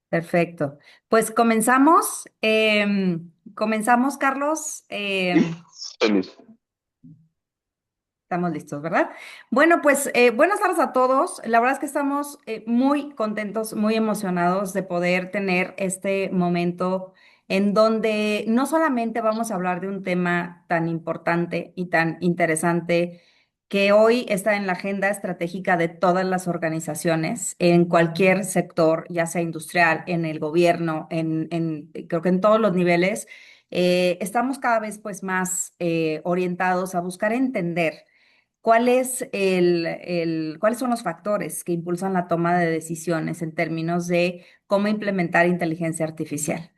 Perfecto. Pues comenzamos. Comenzamos, Carlos. Sí, feliz. Estamos listos, ¿verdad? Bueno, pues buenas tardes a todos. La verdad es que estamos muy contentos, muy emocionados de poder tener este momento en donde no solamente vamos a hablar de un tema tan importante y tan interesante que hoy está en la agenda estratégica de todas las organizaciones, en cualquier sector, ya sea industrial, en el gobierno, creo que en todos los niveles. Estamos cada vez pues más orientados a buscar entender cuáles son los factores que impulsan la toma de decisiones en términos de cómo implementar inteligencia artificial.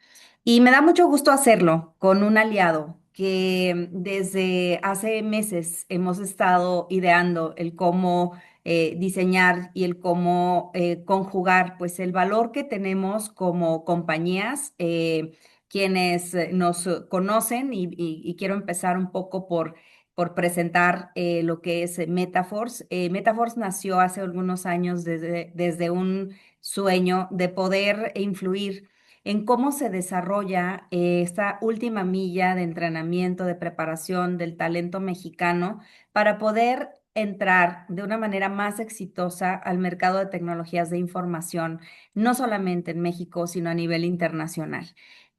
Y me da mucho gusto hacerlo con un aliado que desde hace meses hemos estado ideando el cómo diseñar y el cómo conjugar pues el valor que tenemos como compañías. Quienes nos conocen y quiero empezar un poco por presentar lo que es Metaforce. Metaforce nació hace algunos años desde un sueño de poder influir en cómo se desarrolla esta última milla de entrenamiento, de preparación del talento mexicano para poder entrar de una manera más exitosa al mercado de tecnologías de información, no solamente en México, sino a nivel internacional.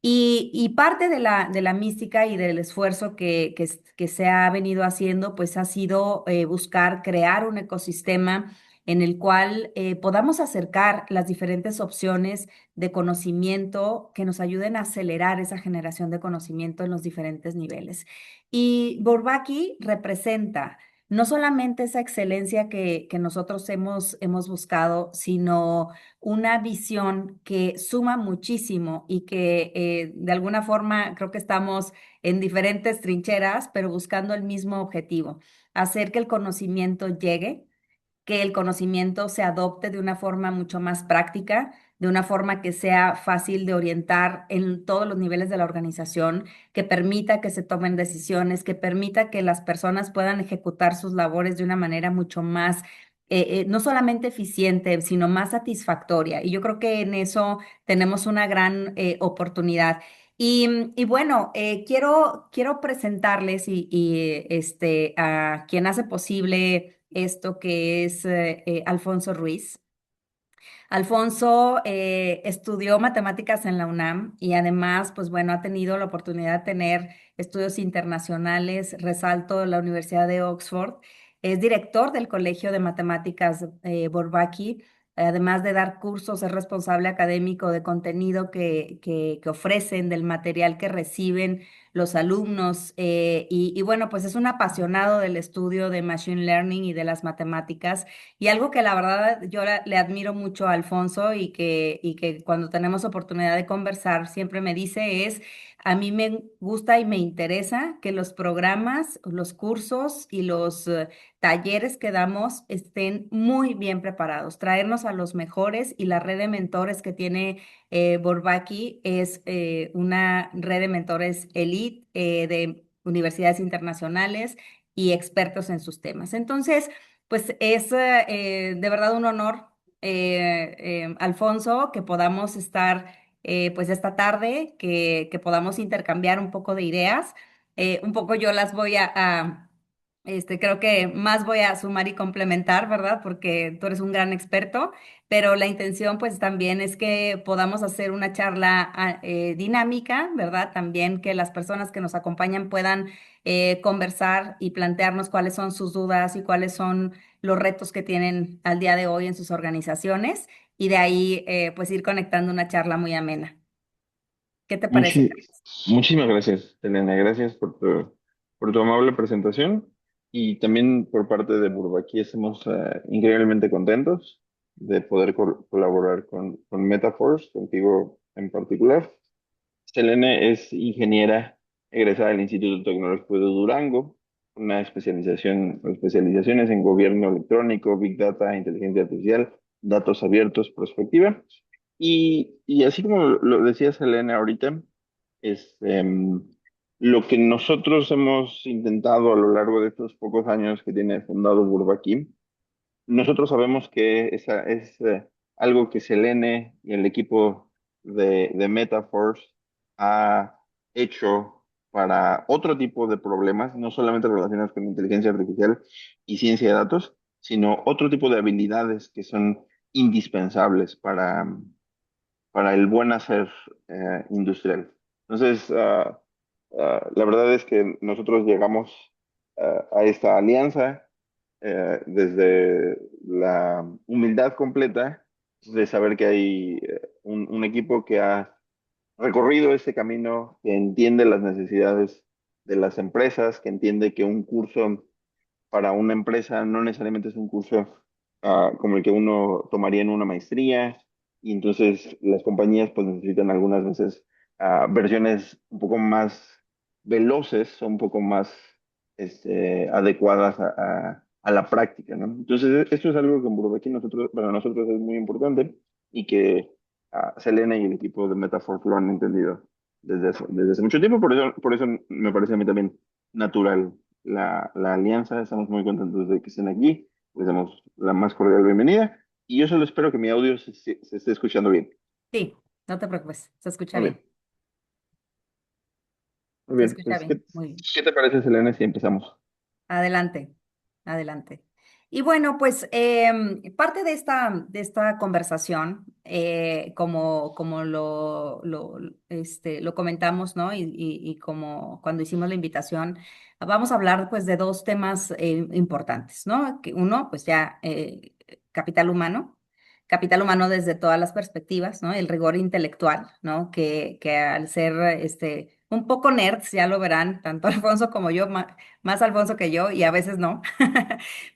Y parte de la mística y del esfuerzo que se ha venido haciendo, pues ha sido buscar crear un ecosistema en el cual podamos acercar las diferentes opciones de conocimiento que nos ayuden a acelerar esa generación de conocimiento en los diferentes niveles. Y Bourbaki representa no solamente esa excelencia que nosotros hemos buscado, sino una visión que suma muchísimo y que de alguna forma creo que estamos en diferentes trincheras, pero buscando el mismo objetivo, hacer que el conocimiento llegue, que el conocimiento se adopte de una forma mucho más práctica, de una forma que sea fácil de orientar en todos los niveles de la organización, que permita que se tomen decisiones, que permita que las personas puedan ejecutar sus labores de una manera mucho más, no solamente eficiente, sino más satisfactoria. Y yo creo que en eso tenemos una gran oportunidad. Y bueno, quiero presentarles a quien hace posible esto que es Alfonso Ruiz. Alfonso estudió matemáticas en la UNAM y además, pues bueno, ha tenido la oportunidad de tener estudios internacionales. Resalto la Universidad de Oxford. Es director del Colegio de Matemáticas Bourbaki. Además de dar cursos, es responsable académico de contenido que ofrecen, del material que reciben los alumnos. Y bueno, pues es un apasionado del estudio de Machine Learning y de las matemáticas. Y algo que la verdad yo le admiro mucho a Alfonso y que cuando tenemos oportunidad de conversar siempre me dice es, a mí me gusta y me interesa que los programas, los cursos y los talleres que damos estén muy bien preparados, traernos a los mejores, y la red de mentores que tiene Bourbaki es una red de mentores elite de universidades internacionales y expertos en sus temas. Entonces, pues es de verdad un honor, Alfonso, que podamos estar pues esta tarde, que podamos intercambiar un poco de ideas. Un poco yo las voy creo que más voy a sumar y complementar, ¿verdad? Porque tú eres un gran experto, pero la intención pues también es que podamos hacer una charla dinámica, ¿verdad? También que las personas que nos acompañan puedan conversar y plantearnos cuáles son sus dudas y cuáles son los retos que tienen al día de hoy en sus organizaciones, y de ahí pues ir conectando una charla muy amena. ¿Qué te parece? Muchi- Muchísimas gracias, Elena. Gracias por tu amable presentación y también por parte de Burbaki. Estamos increíblemente contentos de poder colaborar con Metaforce, contigo en particular. Selene es ingeniera egresada del Instituto Tecnológico de Durango, una especializaciones en gobierno electrónico, Big Data, inteligencia artificial, datos abiertos, prospectiva. Y así como lo decía Selene ahorita, es, lo que nosotros hemos intentado a lo largo de estos pocos años que tiene fundado Bourbaki, nosotros sabemos que es algo que Selene y el equipo de Metaforce ha hecho para otro tipo de problemas, no solamente relacionados con inteligencia artificial y ciencia de datos, sino otro tipo de habilidades que son indispensables para el buen hacer industrial. Entonces, la verdad es que nosotros llegamos a esta alianza desde la humildad completa de saber que hay un equipo que ha recorrido ese camino, que entiende las necesidades de las empresas, que entiende que un curso para una empresa no necesariamente es un curso como el que uno tomaría en una maestría, y entonces las compañías pues necesitan algunas veces versiones un poco más veloces o un poco más adecuadas a la práctica, ¿no? Entonces esto es algo que en Burbecky para nosotros es muy importante y que Selena y el equipo de Metaforce lo han entendido desde hace mucho tiempo, por eso me parece a mí también natural la alianza. Estamos muy contentos de que estén aquí. Les damos la más cordial bienvenida y yo solo espero que mi audio se esté escuchando bien. Sí, no te preocupes, se escucha Muy bien, bien, muy se bien. escucha Pues, bien, muy bien. ¿qué te parece, Selena, si empezamos? Adelante, adelante. Y bueno, pues parte de esta conversación, como lo comentamos, ¿no? Y como cuando hicimos la invitación, vamos a hablar pues de dos temas importantes, ¿no? Que uno, pues ya, capital humano desde todas las perspectivas, ¿no? El rigor intelectual, ¿no? Que al ser un poco nerds, ya lo verán, tanto Alfonso como yo, más Alfonso que yo, y a veces no.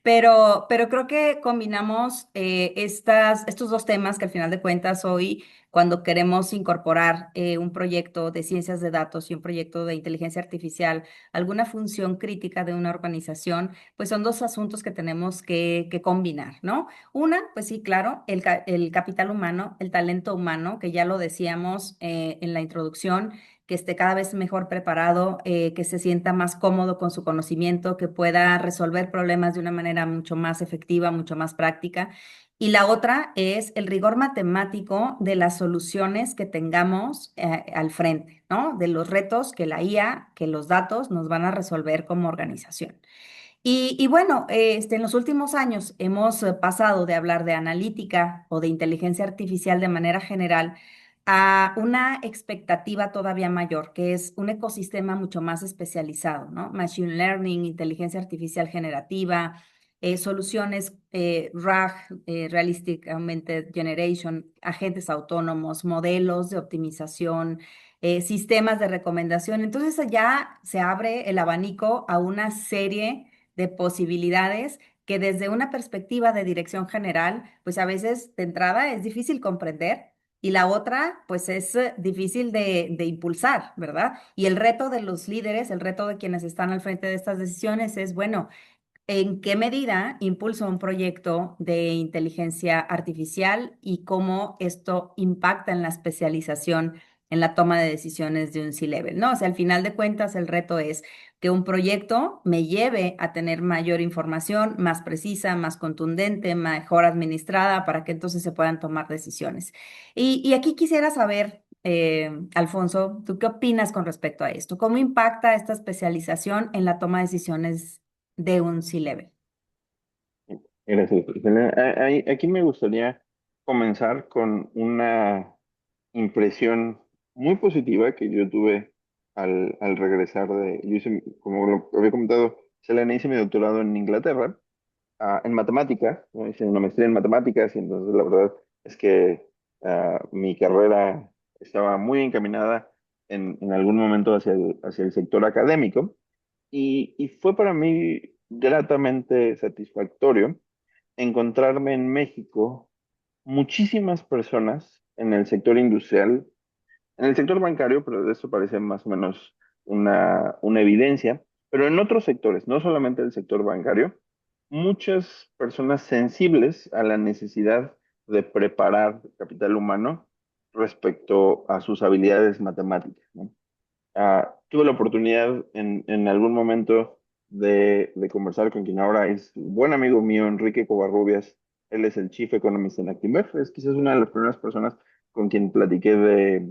Pero creo que combinamos estos dos temas que al final de cuentas hoy, cuando queremos incorporar un proyecto de ciencias de datos y un proyecto de inteligencia artificial, alguna función crítica de una organización, pues son dos asuntos que tenemos que combinar, ¿no? Una, pues sí, claro, el capital humano, el talento humano, que ya lo decíamos en la introducción, que esté cada vez mejor preparado, que se sienta más cómodo con su conocimiento, que pueda resolver problemas de una manera mucho más efectiva, mucho más práctica. Y la otra es el rigor matemático de las soluciones que tengamos al frente, ¿no? De los retos que la IA, que los datos nos van a resolver como organización. Y bueno, en los últimos años hemos pasado de hablar de analítica o de inteligencia artificial de manera general a una expectativa todavía mayor, que es un ecosistema mucho más especializado, ¿no? Machine Learning, inteligencia artificial generativa, soluciones RAG, Realistic Augmented Generation, agentes autónomos, modelos de optimización, sistemas de recomendación. Entonces ya se abre el abanico a una serie de posibilidades que desde una perspectiva de dirección general, pues a veces de entrada es difícil comprender y la otra, pues es difícil de impulsar, ¿verdad? Y el reto de los líderes, el reto de quienes están al frente de estas decisiones es, bueno, ¿en qué medida impulso un proyecto de inteligencia artificial y cómo esto impacta en la especialización, en la toma de decisiones de un C-level? ¿No? O sea, al final de cuentas, el reto es que un proyecto me lleve a tener mayor información, más precisa, más contundente, mejor administrada, para que entonces se puedan tomar decisiones. Y aquí quisiera saber, Alfonso, ¿tú qué opinas con respecto a esto? ¿Cómo impacta esta especialización en la toma de decisiones de un C-level? Gracias, Selena. Aquí me gustaría comenzar con una impresión muy positiva que yo tuve al regresar yo hice, como lo había comentado, Selena, hice mi doctorado en Inglaterra, en matemáticas, ¿no? Hice una maestría en matemáticas y entonces la verdad es que mi carrera estaba muy encaminada en algún momento hacia el sector académico y fue para mí gratamente satisfactorio encontrarme en México muchísimas personas en el sector industrial, en el sector bancario, pero de eso parece más o menos una evidencia, pero en otros sectores, no solamente el sector bancario, muchas personas sensibles a la necesidad de preparar capital humano respecto a sus habilidades matemáticas, ¿no? Tuve la oportunidad en algún momento de conversar con quien ahora es buen amigo mío, Enrique Covarrubias. Él es el Chief Economist en Actinver. Es quizás una de las primeras personas con quien platiqué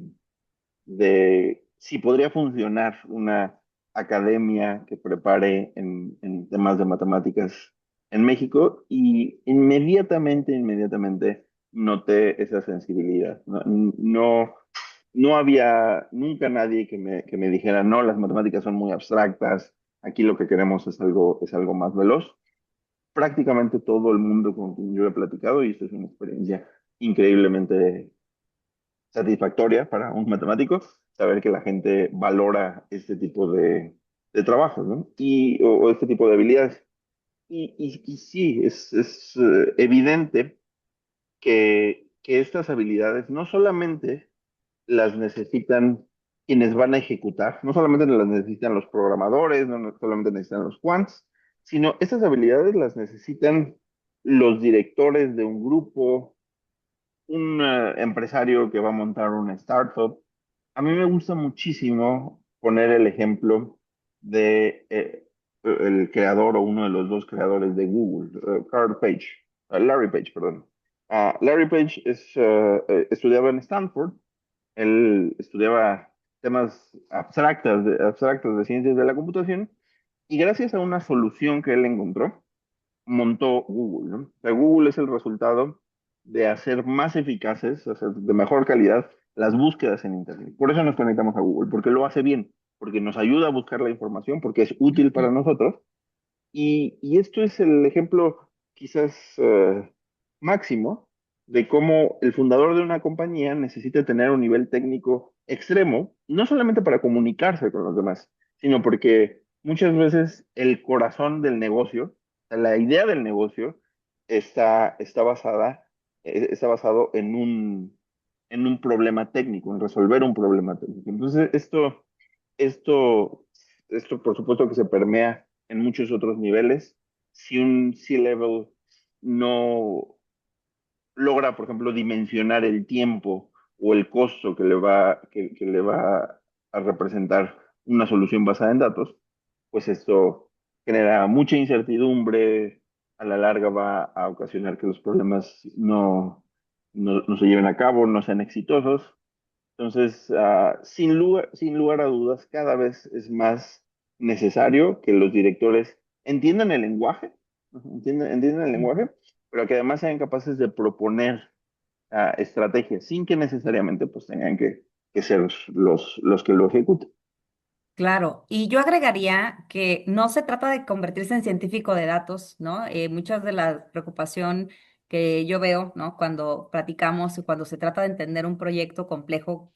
de si podría funcionar una academia que prepare en temas de matemáticas en México y inmediatamente noté esa sensibilidad. No había nunca nadie que me dijera, no, las matemáticas son muy abstractas, aquí lo que queremos es algo más veloz. Prácticamente todo el mundo con quien yo he platicado, y esto es una experiencia increíblemente satisfactoria para un matemático, saber que la gente valora este tipo de trabajos, ¿no? O este tipo de habilidades. Y sí, es evidente que estas habilidades no solamente las necesitan quienes van a ejecutar, no solamente las necesitan los programadores, no solamente necesitan los quants, sino estas habilidades las necesitan los directores de un grupo, un empresario que va a montar una startup. A mí me gusta muchísimo poner el ejemplo de el creador o uno de los dos creadores de Google, Larry Page, perdón. Larry Page estudiaba en Stanford. Él estudiaba temas abstractos de ciencias de la computación y gracias a una solución que él encontró, montó Google, ¿no? O sea, Google es el resultado de hacer más eficaces, hacer de mejor calidad las búsquedas en Internet. Por eso nos conectamos a Google, porque lo hace bien, porque nos ayuda a buscar la información, porque es útil para nosotros y esto es el ejemplo quizás máximo de cómo el fundador de una compañía necesita tener un nivel técnico extremo, no solamente para comunicarse con los demás, sino porque muchas veces el corazón del negocio, o sea, la idea del negocio, está basado en un problema técnico, en resolver un problema técnico. Entonces, esto, esto por supuesto que se permea en muchos otros niveles. Si un C-level no logra, por ejemplo, dimensionar el tiempo o el costo que le va a representar una solución basada en datos, pues esto genera mucha incertidumbre, a la larga va a ocasionar que los problemas no se lleven a cabo, no sean exitosos. Entonces, sin lugar a dudas, cada vez es más necesario que los directores entiendan el lenguaje, ujú, entiendan el lenguaje, pero que además sean capaces de proponer estrategias sin que necesariamente pues tengan que ser los que lo ejecuten. Claro, y yo agregaría que no se trata de convertirse en científico de datos, ¿no? Muchas de la preocupación que yo veo, ¿no? Cuando platicamos y cuando se trata de entender un proyecto complejo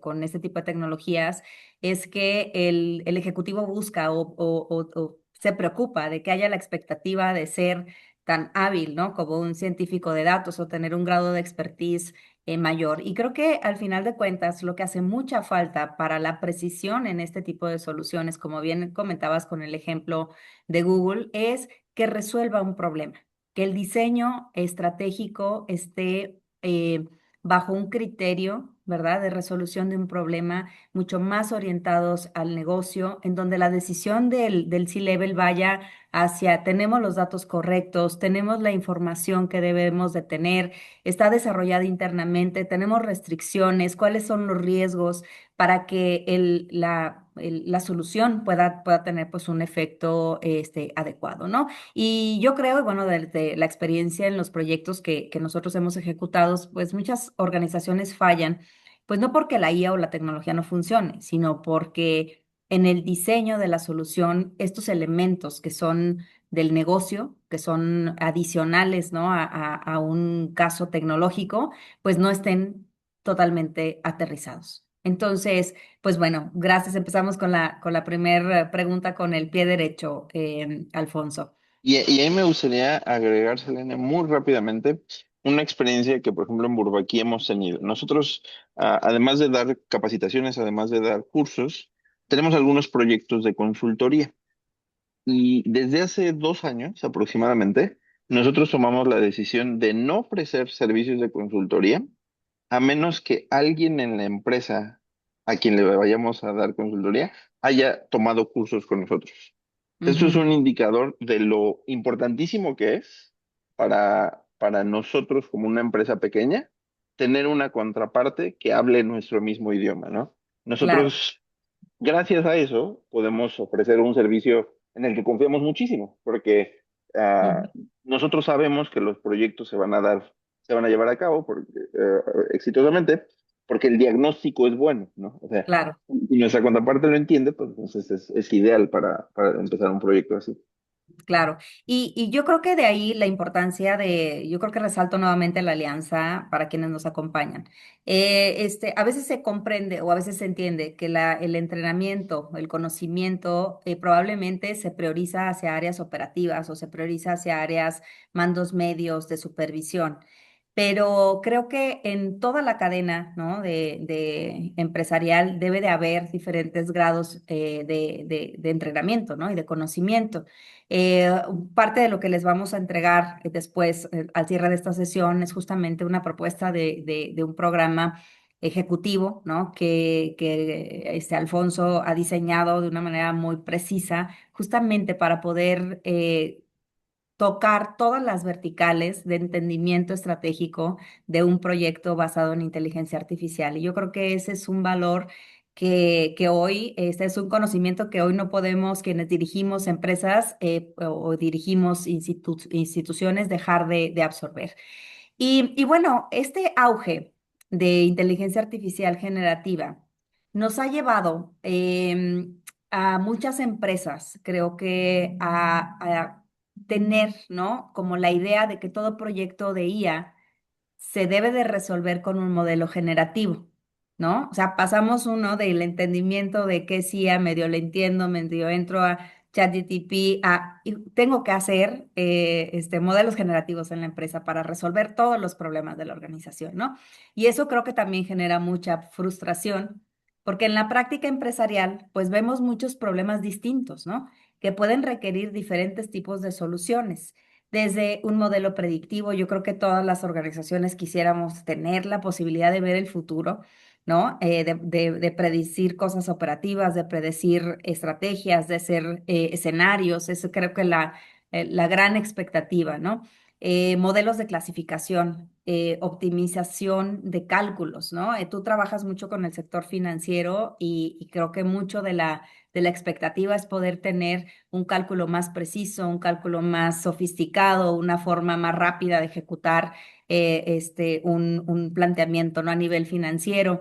con este tipo de tecnologías, es que el ejecutivo busca o se preocupa de que haya la expectativa de ser tan hábil, ¿no? Como un científico de datos o tener un grado de expertise mayor. Y creo que al final de cuentas, lo que hace mucha falta para la precisión en este tipo de soluciones, como bien comentabas con el ejemplo de Google, es que resuelva un problema, que el diseño estratégico esté bajo un criterio, ¿verdad?, de resolución de un problema mucho más orientados al negocio, en donde la decisión del C-Level vaya hacia, tenemos los datos correctos, tenemos la información que debemos de tener, está desarrollada internamente, tenemos restricciones, cuáles son los riesgos para que la solución pueda tener pues un efecto adecuado, ¿no? Y yo creo, y bueno, desde la experiencia en los proyectos que nosotros hemos ejecutado, pues muchas organizaciones fallan, pues no porque la IA o la tecnología no funcione, sino porque en el diseño de la solución, estos elementos que son del negocio, que son adicionales, ¿no? A un caso tecnológico, pues no estén totalmente aterrizados. Entonces, pues bueno, gracias. Empezamos con la primera pregunta con el pie derecho, Alfonso. Y ahí me gustaría agregar, Selene, muy rápidamente, una experiencia que, por ejemplo, en Bourbaki hemos tenido. Nosotros, además de dar capacitaciones, además de dar cursos, tenemos algunos proyectos de consultoría. Y desde hace 2 años aproximadamente, nosotros tomamos la decisión de no ofrecer servicios de consultoría a menos que alguien en la empresa a quien le vayamos a dar consultoría haya tomado cursos con nosotros. Esto es Ujú. un indicador de lo importantísimo que es para nosotros como una empresa pequeña tener una contraparte que hable nuestro mismo idioma, ¿no? Claro. Nosotros, gracias a eso, podemos ofrecer un servicio en el que confiamos muchísimo, porque ah, Ujú. nosotros sabemos que los proyectos se van a llevar a cabo exitosamente, porque el diagnóstico es bueno, ¿no? O sea, Claro. y nuestra contraparte lo entiende, pues entonces es ideal para empezar un proyecto así. Claro, y yo creo que de ahí la importancia yo creo que resalto nuevamente la alianza para quienes nos acompañan. A veces se comprende o a veces se entiende que el entrenamiento, el conocimiento, probablemente se prioriza hacia áreas operativas o se prioriza hacia áreas mandos medios de supervisión. Pero creo que en toda la cadena, ¿no? de empresarial debe de haber diferentes grados de entrenamiento, ¿no? Y de conocimiento. Eh, Parte de lo que les vamos a entregar después, al cierre de esta sesión, es justamente una propuesta de un programa ejecutivo, ¿no? Que Alfonso ha diseñado de una manera muy precisa, justamente para poder tocar todas las verticales de entendimiento estratégico de un proyecto basado en inteligencia artificial. Y yo creo que ese es un valor que hoy, este es un conocimiento que hoy no podemos, quienes dirigimos empresas o dirigimos instituciones, dejar de absorber. Y bueno, este auge de inteligencia artificial generativa nos ha llevado a muchas empresas, creo que a tener, ¿no? Como la idea de que todo proyecto de IA se debe de resolver con un modelo generativo, ¿no? O sea, pasamos uno del entendimiento de qué es IA, medio le entiendo, medio entro a ChatGPT, y tengo que hacer modelos generativos en la empresa para resolver todos los problemas de la organización, ¿no? Y eso creo que también genera mucha frustración, porque en la práctica empresarial, pues vemos muchos problemas distintos, ¿no? Que pueden requerir diferentes tipos de soluciones. Desde un modelo predictivo, yo creo que todas las organizaciones quisiéramos tener la posibilidad de ver el futuro, ¿no? De predecir cosas operativas, de predecir estrategias, de hacer escenarios. Eso creo que la gran expectativa, ¿no? Modelos de clasificación, optimización de cálculos, ¿no? Tú trabajas mucho con el sector financiero y creo que mucho de la expectativa es poder tener un cálculo más preciso, un cálculo más sofisticado, una forma más rápida de ejecutar un planteamiento, ¿no? A nivel financiero.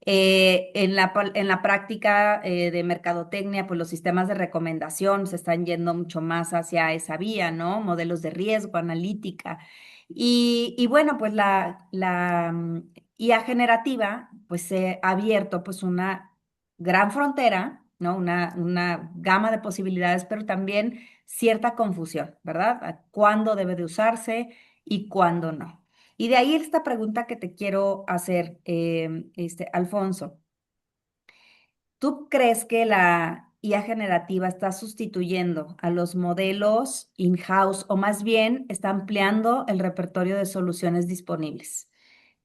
En la práctica de mercadotecnia, pues los sistemas de recomendación se están yendo mucho más hacia esa vía, ¿no? Modelos de riesgo, analítica. Y bueno, pues la IA generativa, pues se ha abierto pues una gran frontera, ¿no? Una gama de posibilidades, pero también cierta confusión, ¿verdad? A ¿Cuándo debe de usarse y cuándo no? Y de ahí esta pregunta que te quiero hacer, Alfonso. ¿Tú crees que la IA generativa está sustituyendo a los modelos in-house o más bien está ampliando el repertorio de soluciones disponibles?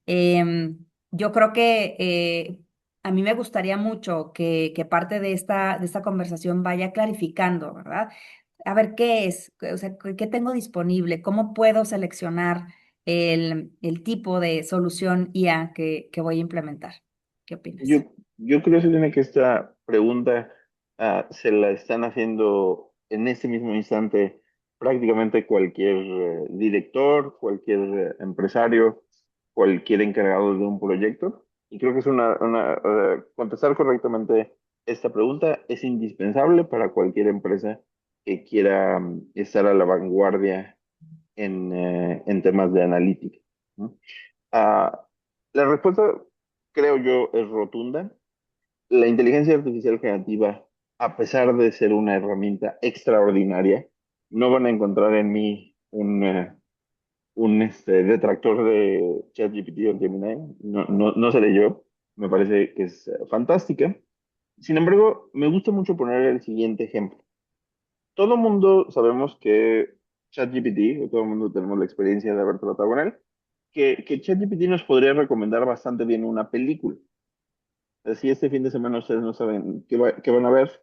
Yo creo que a mí me gustaría mucho que parte de esta conversación vaya clarificando, ¿verdad? A ver, ¿qué es? O sea, ¿qué tengo disponible? ¿Cómo puedo seleccionar el tipo de solución IA que voy a implementar? ¿Qué opinas? Yo creo, Selena, que esta pregunta se la están haciendo en este mismo instante prácticamente cualquier director, cualquier empresario, cualquier encargado de un proyecto. Y creo que es contestar correctamente esta pregunta es indispensable para cualquier empresa que quiera estar a la vanguardia en temas de analítica, ¿no? Ah, la respuesta, creo yo, es rotunda. La inteligencia artificial generativa, a pesar de ser una herramienta extraordinaria, no van a encontrar en mí un detractor de ChatGPT o Gemini. No, no, no seré yo. Me parece que es fantástica. Sin embargo, me gusta mucho poner el siguiente ejemplo. Todo mundo sabemos que ChatGPT, o todo el mundo tenemos la experiencia de haber tratado con él, que ChatGPT nos podría recomendar bastante bien una película. Si este fin de semana ustedes no saben qué van a ver,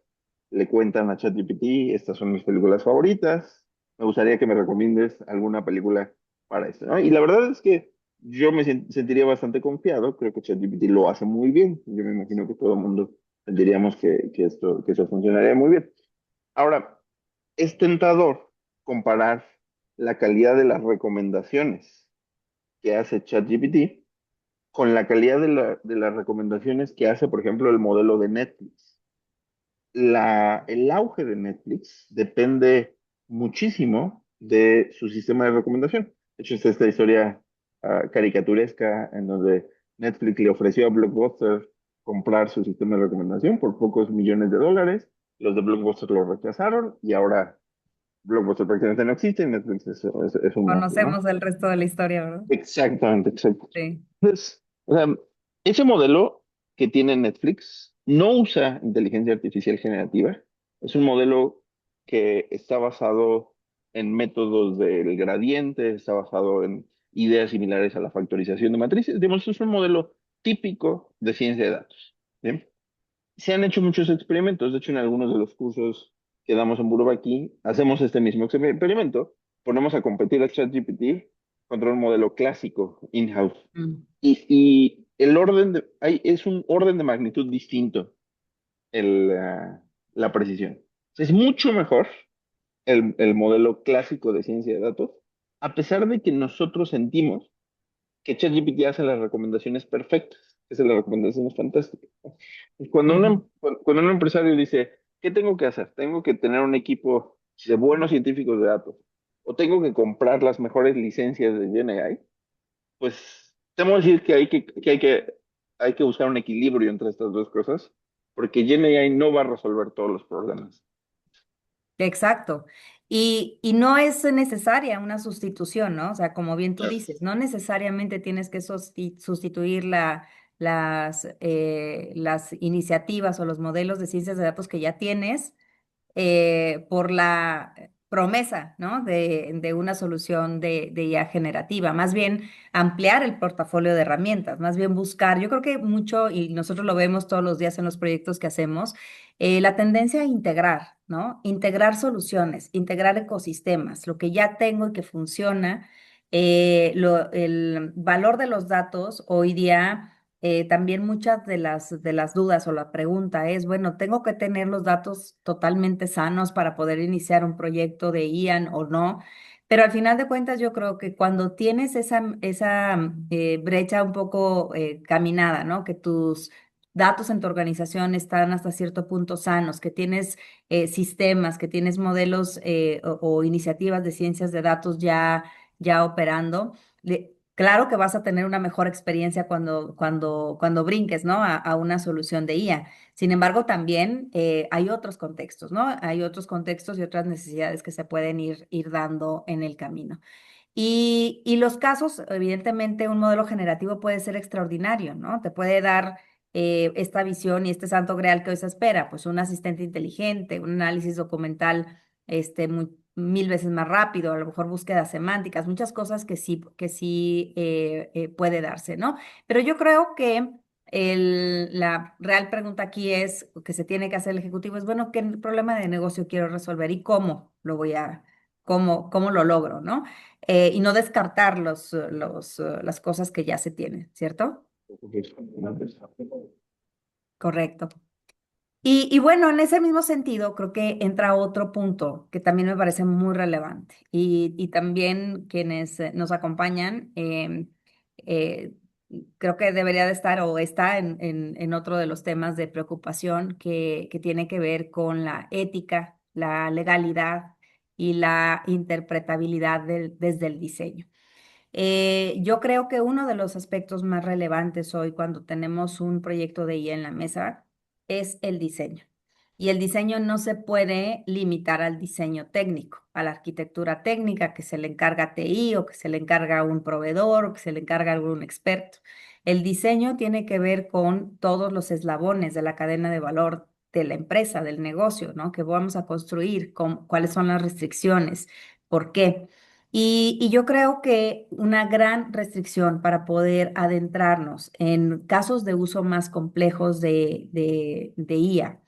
le cuentan a ChatGPT, estas son mis películas favoritas, me gustaría que me recomiendes alguna película para esto, ¿no? Y la verdad es que yo sentiría bastante confiado, creo que ChatGPT lo hace muy bien, yo me imagino que todo el mundo diríamos que esto funcionaría muy bien. Ahora, es tentador comparar la calidad de las recomendaciones que hace ChatGPT con la calidad de las recomendaciones que hace, por ejemplo, el modelo de Netflix. El auge de Netflix depende muchísimo de su sistema de recomendación. De hecho, es esta historia caricaturesca en donde Netflix le ofreció a Blockbuster comprar su sistema de recomendación por pocos millones de dólares. Los de Blockbuster lo rechazaron y ahora Blockbuster prácticamente no existe y Netflix es un monstruo, ¿no? Conocemos el resto de la historia, ¿verdad? Exactamente, exacto. Sí. Entonces, o sea, ese modelo que tiene Netflix no usa inteligencia artificial generativa. Es un modelo que está basado en métodos del gradiente, está basado en ideas similares a la factorización de matrices. Digamos, es un modelo típico de ciencia de datos. ¿Sí? Se han hecho muchos experimentos. De hecho, en algunos de los cursos que damos en Bourbaki, hacemos este mismo experimento. Ponemos a competir a ChatGPT contra un modelo clásico in-house. Mm. Y el es un orden de magnitud distinto la precisión. Es mucho mejor el modelo clásico de ciencia de datos, a pesar de que nosotros sentimos que ChatGPT hace las recomendaciones perfectas, hace las recomendaciones fantásticas. Y Ujú. cuando un empresario dice, ¿qué tengo que hacer? Tengo que tener un equipo de buenos científicos de datos, o tengo que comprar las mejores licencias de GenAI, pues tenemos que decir hay que buscar un equilibrio entre estas dos cosas, porque GenAI no va a resolver todos los problemas. Exacto. Y no es necesaria una sustitución, ¿no? O sea, como bien tú dices, no necesariamente tienes que sustituir las iniciativas o los modelos de ciencias de datos que ya tienes por la promesa, ¿no? De una solución de IA generativa, más bien ampliar el portafolio de herramientas, más bien buscar, yo creo que mucho, y nosotros lo vemos todos los días en los proyectos que hacemos, la tendencia a integrar, ¿no? Integrar soluciones, integrar ecosistemas, lo que ya tengo y que funciona. El valor de los datos hoy día también muchas de las dudas o la pregunta es, bueno, ¿tengo que tener los datos totalmente sanos para poder iniciar un proyecto de IAN o no? Pero al final de cuentas yo creo que cuando tienes esa brecha un poco caminada, ¿no? Que tus datos en tu organización están hasta cierto punto sanos, que tienes sistemas, que tienes modelos o iniciativas de ciencias de datos ya operando. Claro que vas a tener una mejor experiencia cuando brinques, ¿no? A una solución de IA. Sin embargo, también hay otros contextos, ¿no? Hay otros contextos y otras necesidades que se pueden ir dando en el camino. Y los casos, evidentemente, un modelo generativo puede ser extraordinario, ¿no? Te puede dar esta visión y este santo grial que hoy se espera, pues un asistente inteligente, un análisis documental mil veces más rápido, a lo mejor búsquedas semánticas, muchas cosas que sí puede darse, ¿no? Pero yo creo que la real pregunta aquí es, que se tiene que hacer el ejecutivo, es, bueno, ¿qué problema de negocio quiero resolver y cómo lo cómo lo logro, ¿no? Y no descartar las cosas que ya se tienen, ¿cierto? Correcto. Y bueno, en ese mismo sentido, creo que entra otro punto que también me parece muy relevante y también quienes nos acompañan, eh, creo que debería de estar o está en otro de los temas de preocupación que tiene que ver con la ética, la legalidad y la interpretabilidad desde el diseño. Yo creo que uno de los aspectos más relevantes hoy cuando tenemos un proyecto de IA en la mesa es el diseño. Y el diseño no se puede limitar al diseño técnico, a la arquitectura técnica que se le encarga a TI o que se le encarga a un proveedor o que se le encarga a algún experto. El diseño tiene que ver con todos los eslabones de la cadena de valor de la empresa, del negocio, ¿no? Que vamos a construir, cuáles son las restricciones, por qué. Y yo creo que una gran restricción para poder adentrarnos en casos de uso más complejos de IA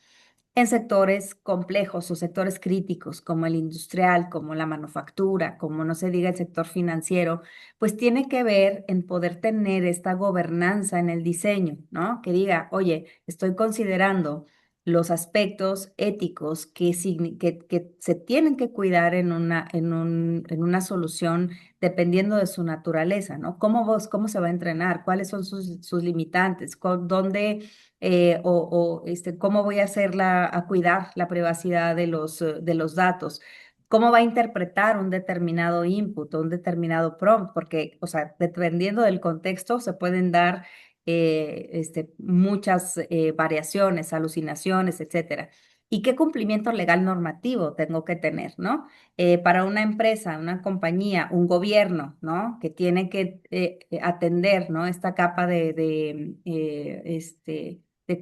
en sectores complejos o sectores críticos como el industrial, como la manufactura, como no se diga el sector financiero, pues tiene que ver en poder tener esta gobernanza en el diseño, ¿no? Que diga, oye, estoy considerando los aspectos éticos que se tienen que cuidar en una solución dependiendo de su naturaleza, ¿no? ¿Cómo se va a entrenar? ¿Cuáles son sus limitantes? ¿Dónde cómo voy a a cuidar la privacidad de los datos? ¿Cómo va a interpretar un determinado input o un determinado prompt? Porque, o sea, dependiendo del contexto, se pueden dar muchas variaciones, alucinaciones, etcétera. ¿Y qué cumplimiento legal normativo tengo que tener, ¿no? Para una empresa, una compañía, un gobierno, ¿no? Que tiene que atender, ¿no? Esta capa de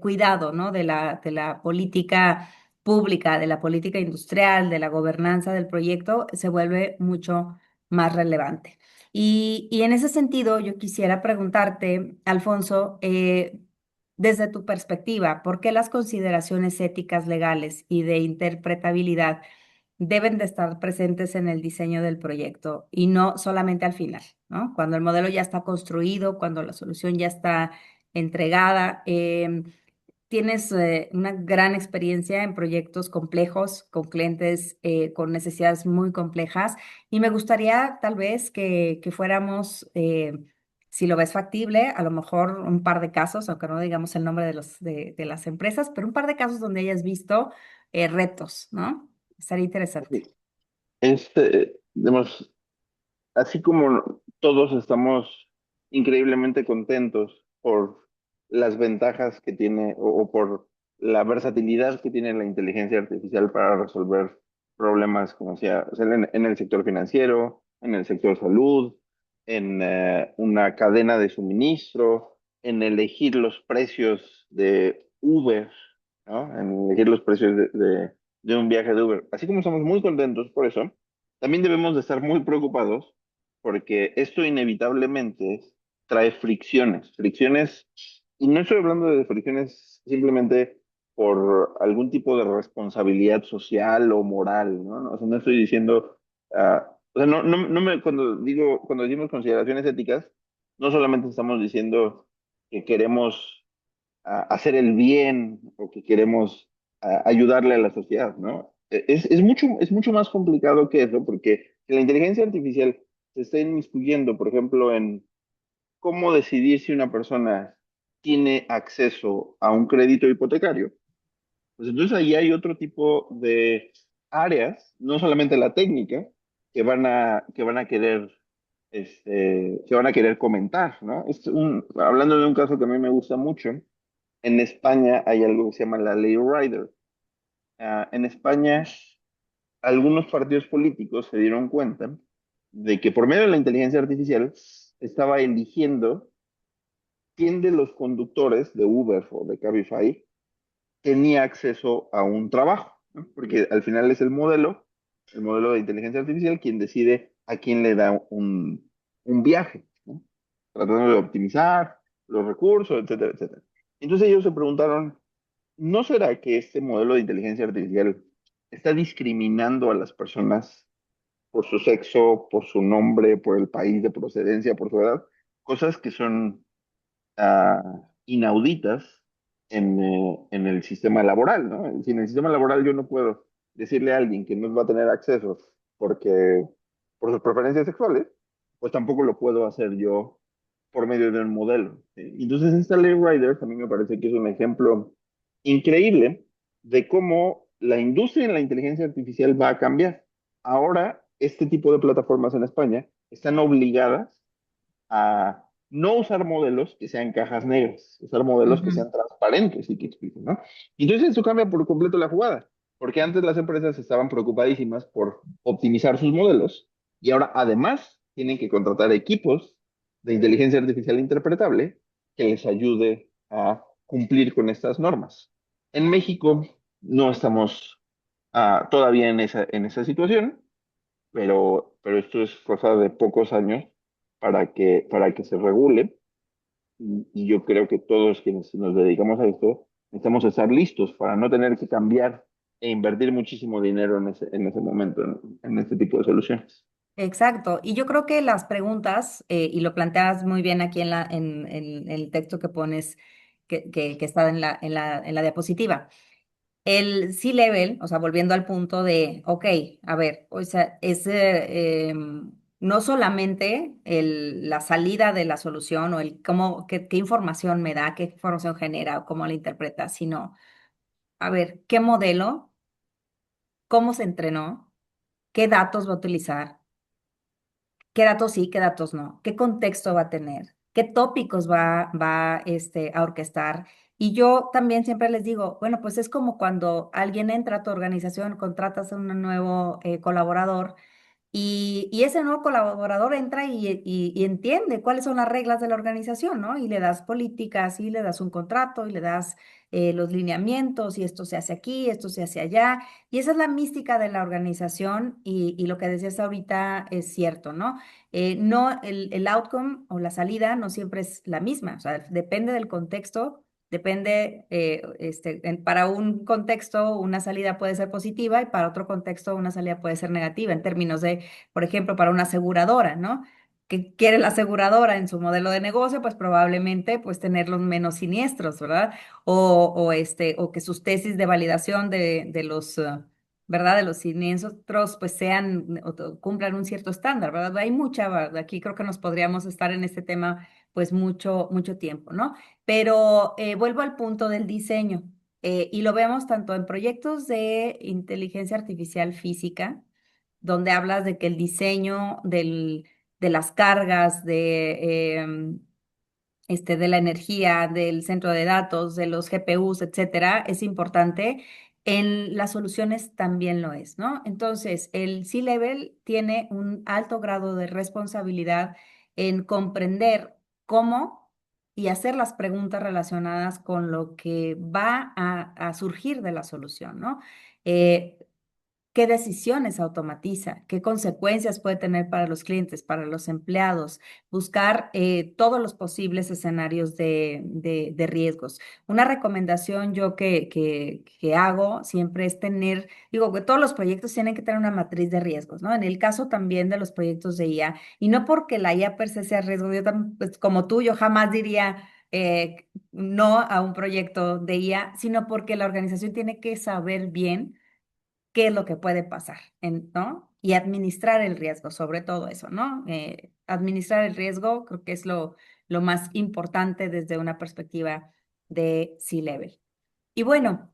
cuidado, ¿no? De la política pública, de la política industrial, de la gobernanza del proyecto, se vuelve mucho más relevante. Y en ese sentido, yo quisiera preguntarte, Alfonso, desde tu perspectiva, ¿por qué las consideraciones éticas, legales y de interpretabilidad deben de estar presentes en el diseño del proyecto y no solamente al final, ¿no? Cuando el modelo ya está construido, cuando la solución ya está entregada? Tienes una gran experiencia en proyectos complejos, con clientes con necesidades muy complejas, y me gustaría tal vez que fuéramos, si lo ves factible, a lo mejor un par de casos, aunque no digamos el nombre de las empresas, pero un par de casos donde hayas visto retos, ¿no? Estaría interesante. Digamos, así como todos estamos increíblemente contentos por las ventajas que tiene o por la versatilidad que tiene la inteligencia artificial para resolver problemas, como sea, o sea, en el sector financiero, en el sector salud, en una cadena de suministro, en elegir los precios de Uber, ¿no? En elegir los precios de un viaje de Uber. Así como estamos muy contentos por eso, también debemos de estar muy preocupados porque esto inevitablemente trae fricciones, fricciones, y no estoy hablando de fricciones simplemente por algún tipo de responsabilidad social o moral, ¿no? O sea, no estoy diciendo, o sea, cuando decimos consideraciones éticas, no solamente estamos diciendo que queremos hacer el bien o que queremos ayudarle a la sociedad, ¿no? Es mucho más complicado que eso, porque si la inteligencia artificial se está inmiscuyendo, por ejemplo, en cómo decidir si una persona tiene acceso a un crédito hipotecario, pues entonces ahí hay otro tipo de áreas, no solamente la técnica, que van a querer, que van a querer comentar, ¿no? Hablando de un caso que a mí me gusta mucho, en España hay algo que se llama la ley Rider. En España, algunos partidos políticos se dieron cuenta de que por medio de la inteligencia artificial estaba eligiendo quién de los conductores de Uber o de Cabify tenía acceso a un trabajo, ¿no? Porque al final es el modelo de inteligencia artificial, quien decide a quién le da un viaje, ¿no? Tratando de optimizar los recursos, etcétera, etcétera. Entonces ellos se preguntaron, ¿no será que este modelo de inteligencia artificial está discriminando a las personas por su sexo, por su nombre, por el país de procedencia, por su edad? Cosas que son inauditas en el sistema laboral, ¿no? Si en el sistema laboral yo no puedo decirle a alguien que no va a tener acceso porque por sus preferencias sexuales, pues tampoco lo puedo hacer yo por medio de un modelo. ¿Sí? Entonces, esta ley Riders a mí me parece que es un ejemplo increíble de cómo la industria en la inteligencia artificial va a cambiar. Ahora, este tipo de plataformas en España están obligadas a no usar modelos que sean cajas negras, usar modelos que Ujú, sean transparentes y que expliquen, ¿no? Y entonces eso cambia por completo la jugada, porque antes las empresas estaban preocupadísimas por optimizar sus modelos y ahora además tienen que contratar equipos de inteligencia artificial interpretable que les ayude a cumplir con estas normas. En México no estamos todavía en esa situación, pero esto es cosa de pocos años para que se regule. Y yo creo que todos quienes nos dedicamos a esto necesitamos estar listos para no tener que cambiar e invertir muchísimo dinero en ese momento, en este tipo de soluciones. Exacto. Y yo creo que las preguntas, y lo planteas muy bien aquí en el texto que pones, que está en la diapositiva. El C-level, o sea, volviendo al punto de, ok, a ver, o sea, no solamente la salida de la solución o el cómo, qué información me da, qué información genera o cómo la interpreta, sino, a ver, qué modelo, cómo se entrenó, qué datos va a utilizar, qué datos sí, qué datos no, qué contexto va a tener, qué tópicos va a orquestar. Y yo también siempre les digo, bueno, pues es como cuando alguien entra a tu organización, contratas a un nuevo colaborador y ese nuevo colaborador entra y entiende cuáles son las reglas de la organización, ¿no? Y le das políticas, y le das un contrato, y le das los lineamientos, y esto se hace aquí, esto se hace allá. Y esa es la mística de la organización, y lo que decías ahorita es cierto, ¿no? No, el outcome o la salida no siempre es la misma, o sea, depende del contexto. Depende, para un contexto una salida puede ser positiva y para otro contexto una salida puede ser negativa en términos de, por ejemplo, para una aseguradora, ¿no? ¿Qué quiere la aseguradora en su modelo de negocio? Pues probablemente pues tenerlos menos siniestros, ¿verdad? O que sus tesis de validación de los, ¿verdad? De los siniestros pues sean o cumplan un cierto estándar, ¿verdad? Hay mucha, ¿verdad? Aquí creo que nos podríamos estar en este tema pues mucho, mucho tiempo, ¿no? Pero vuelvo al punto del diseño, y lo vemos tanto en proyectos de inteligencia artificial física, donde hablas de que el diseño de las cargas, de la energía, del centro de datos, de los GPUs, etcétera, es importante. En las soluciones también lo es, ¿no? Entonces, el C-Level tiene un alto grado de responsabilidad en comprender cómo y hacer las preguntas relacionadas con lo que va a surgir de la solución, ¿no? Eh, ¿Qué decisiones automatiza? ¿Qué consecuencias puede tener para los clientes, para los empleados? Buscar todos los posibles escenarios de riesgos. Una recomendación yo que hago siempre es tener, digo, que todos los proyectos tienen que tener una matriz de riesgos, ¿no? En el caso también de los proyectos de IA, y no porque la IA per se sea riesgo, pues, como tú, yo jamás diría no a un proyecto de IA, sino porque la organización tiene que saber bien qué es lo que puede pasar, ¿no? Y administrar el riesgo, sobre todo eso, ¿no? Administrar el riesgo creo que es lo más importante desde una perspectiva de C-Level. Y bueno,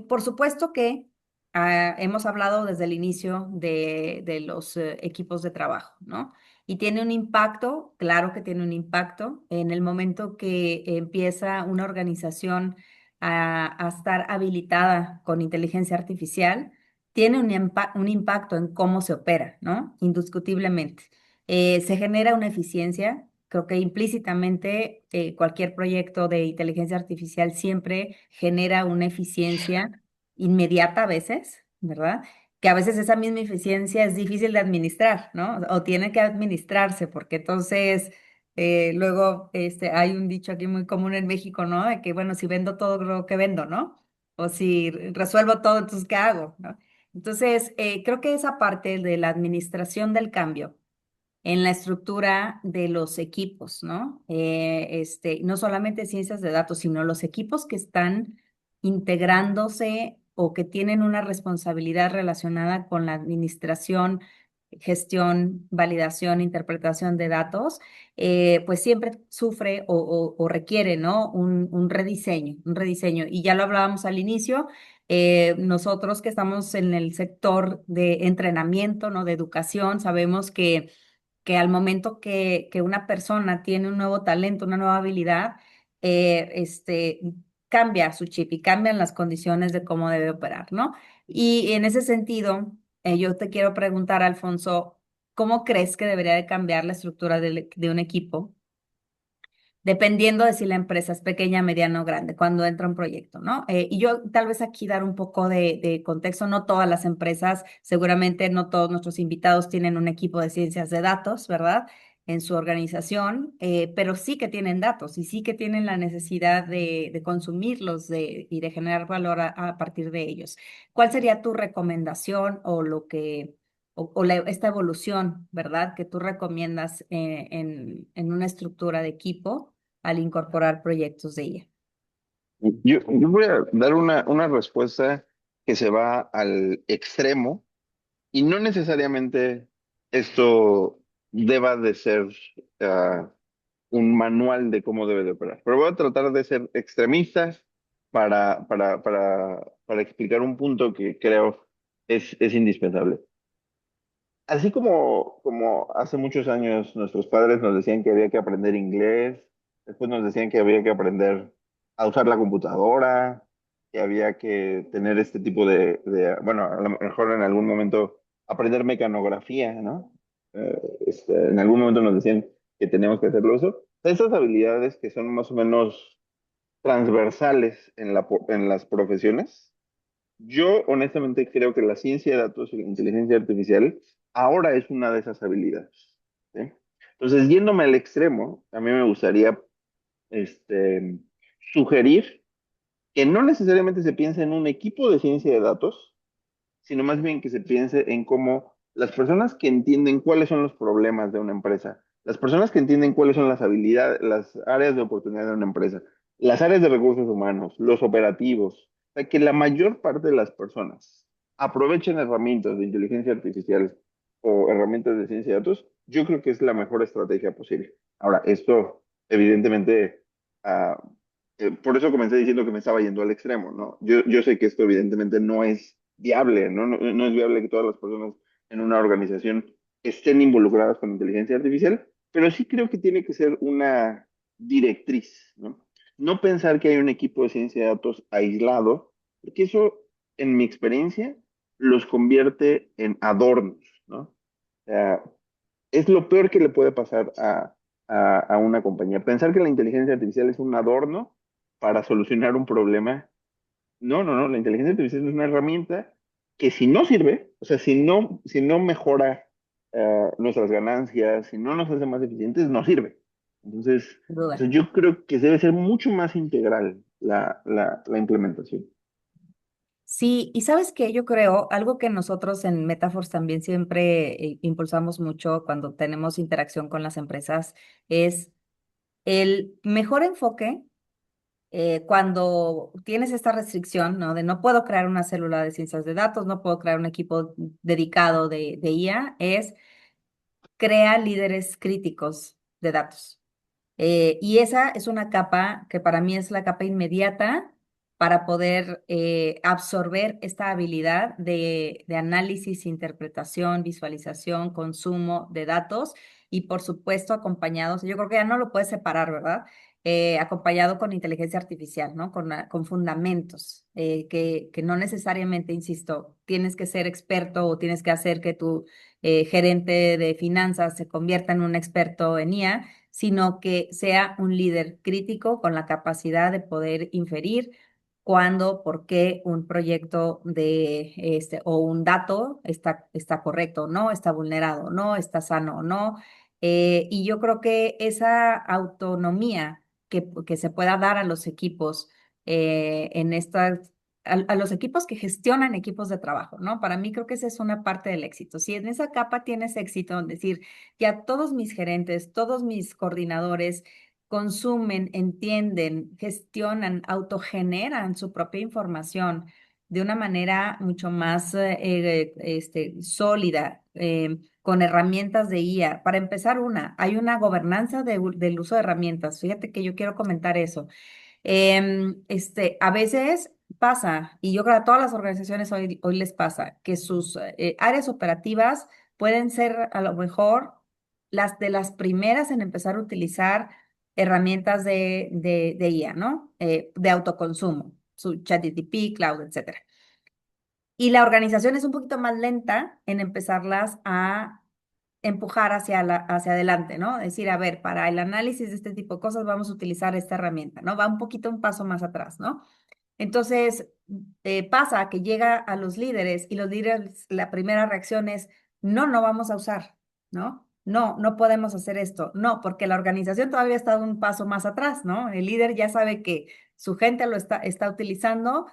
por supuesto que hemos hablado desde el inicio de los equipos de trabajo, ¿no? Y tiene un impacto, claro que tiene un impacto en el momento que empieza una organización a estar habilitada con inteligencia artificial, tiene un impacto en cómo se opera, ¿no? Indiscutiblemente. Se genera una eficiencia. Creo que implícitamente cualquier proyecto de inteligencia artificial siempre genera una eficiencia inmediata a veces, ¿verdad? Que a veces esa misma eficiencia es difícil de administrar, ¿no? O tiene que administrarse, porque entonces luego hay un dicho aquí muy común en México, ¿no? De que, bueno, si vendo todo lo que vendo, ¿no? O si resuelvo todo, entonces, ¿qué hago? ¿No? Entonces, creo que esa parte de la administración del cambio en la estructura de los equipos, ¿no? No solamente ciencias de datos, sino los equipos que están integrándose o que tienen una responsabilidad relacionada con la administración, gestión, validación, interpretación de datos, pues siempre sufre o requiere, ¿no? Un rediseño, un rediseño. Y ya lo hablábamos al inicio. Nosotros que estamos en el sector de entrenamiento, ¿no? De educación, sabemos que al momento que una persona tiene un nuevo talento, una nueva habilidad, cambia su chip y cambian las condiciones de cómo debe operar, ¿no? Y en ese sentido, yo te quiero preguntar, Alfonso, ¿cómo crees que debería de cambiar la estructura de un equipo? Dependiendo de si la empresa es pequeña, mediana o grande, cuando entra un proyecto, ¿no? Y yo tal vez aquí dar un poco de contexto, no todas las empresas, seguramente no todos nuestros invitados tienen un equipo de ciencias de datos, ¿verdad? en su organización, pero sí que tienen datos y sí que tienen la necesidad de consumirlos y de generar valor a partir de ellos. ¿Cuál sería tu recomendación o lo que, o esta evolución, ¿verdad? Que tú recomiendas en una estructura de equipo al incorporar proyectos de ella? Yo voy a dar una respuesta que se va al extremo y no necesariamente esto deba de ser ah, un manual de cómo debe de operar, pero voy a tratar de ser extremista para explicar un punto que creo es indispensable. Así como hace muchos años nuestros padres nos decían que había que aprender inglés, después nos decían que había que aprender a usar la computadora, que había que tener este tipo bueno, a lo mejor en algún momento aprender mecanografía, ¿no? En algún momento nos decían que teníamos que hacerlo eso. Esas habilidades que son más o menos transversales en las profesiones, yo honestamente creo que la ciencia de datos y la inteligencia artificial ahora es una de esas habilidades. ¿Sí? Entonces, yéndome al extremo, a mí me gustaría este, sugerir que no necesariamente se piense en un equipo de ciencia de datos, sino más bien que se piense en cómo las personas que entienden cuáles son los problemas de una empresa, las personas que entienden cuáles son las habilidades, las áreas de oportunidad de una empresa, las áreas de recursos humanos, los operativos, o sea, que la mayor parte de las personas aprovechen herramientas de inteligencia artificial o herramientas de ciencia de datos, yo creo que es la mejor estrategia posible. Ahora, esto evidentemente, ah, por eso comencé diciendo que me estaba yendo al extremo, ¿no? Yo sé que esto evidentemente no es viable, ¿no? No es viable que todas las personas en una organización estén involucradas con inteligencia artificial, pero sí creo que tiene que ser una directriz, ¿no? No pensar que hay un equipo de ciencia de datos aislado, porque eso, en mi experiencia, los convierte en adornos, ¿no? O sea, es lo peor que le puede pasar a una compañía. Pensar que la inteligencia artificial es un adorno para solucionar un problema. No, la inteligencia artificial es una herramienta que si no sirve, o sea, si no mejora nuestras ganancias, si no nos hace más eficientes, no sirve. Entonces, Sin o sea, duda. yo creo que debe ser mucho más integral la implementación. Sí, y sabes que yo creo, algo que nosotros en Metaforce también siempre impulsamos mucho cuando tenemos interacción con las empresas es el mejor enfoque cuando tienes esta restricción, ¿no? De no puedo crear una célula de ciencias de datos, no puedo crear un equipo dedicado de IA, es crea líderes críticos de datos. Y esa es una capa que para mí es la capa inmediata para poder absorber esta habilidad de análisis, interpretación, visualización, consumo de datos y por supuesto acompañados, yo creo que ya no lo puedes separar, ¿verdad? Acompañado con inteligencia artificial, ¿no? Con fundamentos, que no necesariamente, insisto, tienes que ser experto o tienes que hacer que tu gerente de finanzas se convierta en un experto en IA, sino que sea un líder crítico con la capacidad de poder inferir cuándo, por qué un proyecto o un dato está correcto o no, está vulnerado o no, está sano o no. Y yo creo que esa autonomía que se pueda dar a los equipos en estas a los equipos que gestionan equipos de trabajo, ¿no? Para mí creo que esa es una parte del éxito. Si en esa capa tienes éxito, en decir, ya todos mis gerentes, todos mis coordinadores consumen, entienden, gestionan, autogeneran su propia información de una manera mucho más sólida, con herramientas de IA. Para empezar, hay una gobernanza del uso de herramientas. Fíjate que yo quiero comentar eso. A veces pasa, y yo creo que a todas las organizaciones hoy les pasa, que sus áreas operativas pueden ser a lo mejor las de las primeras en empezar a utilizar herramientas de IA, ¿no? De autoconsumo, su ChatGPT, Cloud, etcétera. Y la organización es un poquito más lenta en empezarlas a empujar hacia adelante, ¿no? Decir, a ver, para el análisis de este tipo de cosas vamos a utilizar esta herramienta, ¿no? Va un poquito un paso más atrás, ¿no? Entonces, pasa que llega a los líderes y los líderes, la primera reacción es, no, no vamos a usar, ¿no? no, no podemos hacer esto. No, porque la organización todavía está un paso más atrás, ¿no? El líder ya sabe que su gente lo está utilizando,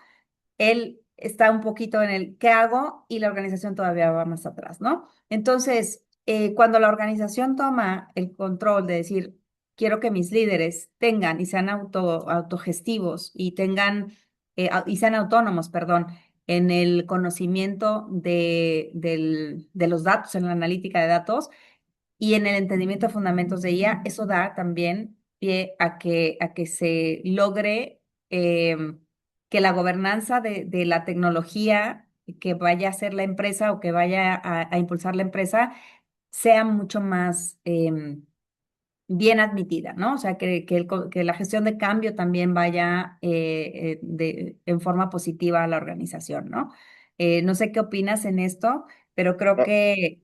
él está un poquito en el ¿qué hago? Y la organización todavía va más atrás, ¿no? Entonces, cuando la organización toma el control de decir, quiero que mis líderes tengan y sean autogestivos y tengan, y sean autónomos, perdón, en el conocimiento de los datos, en la analítica de datos, y en el entendimiento de fundamentos de IA, eso da también pie a que se logre que la gobernanza de la tecnología que vaya a hacer la empresa o que vaya a impulsar la empresa sea mucho más bien admitida, ¿no? O sea, que la gestión de cambio también vaya en forma positiva a la organización, ¿no? No sé qué opinas en esto, pero creo Ah, que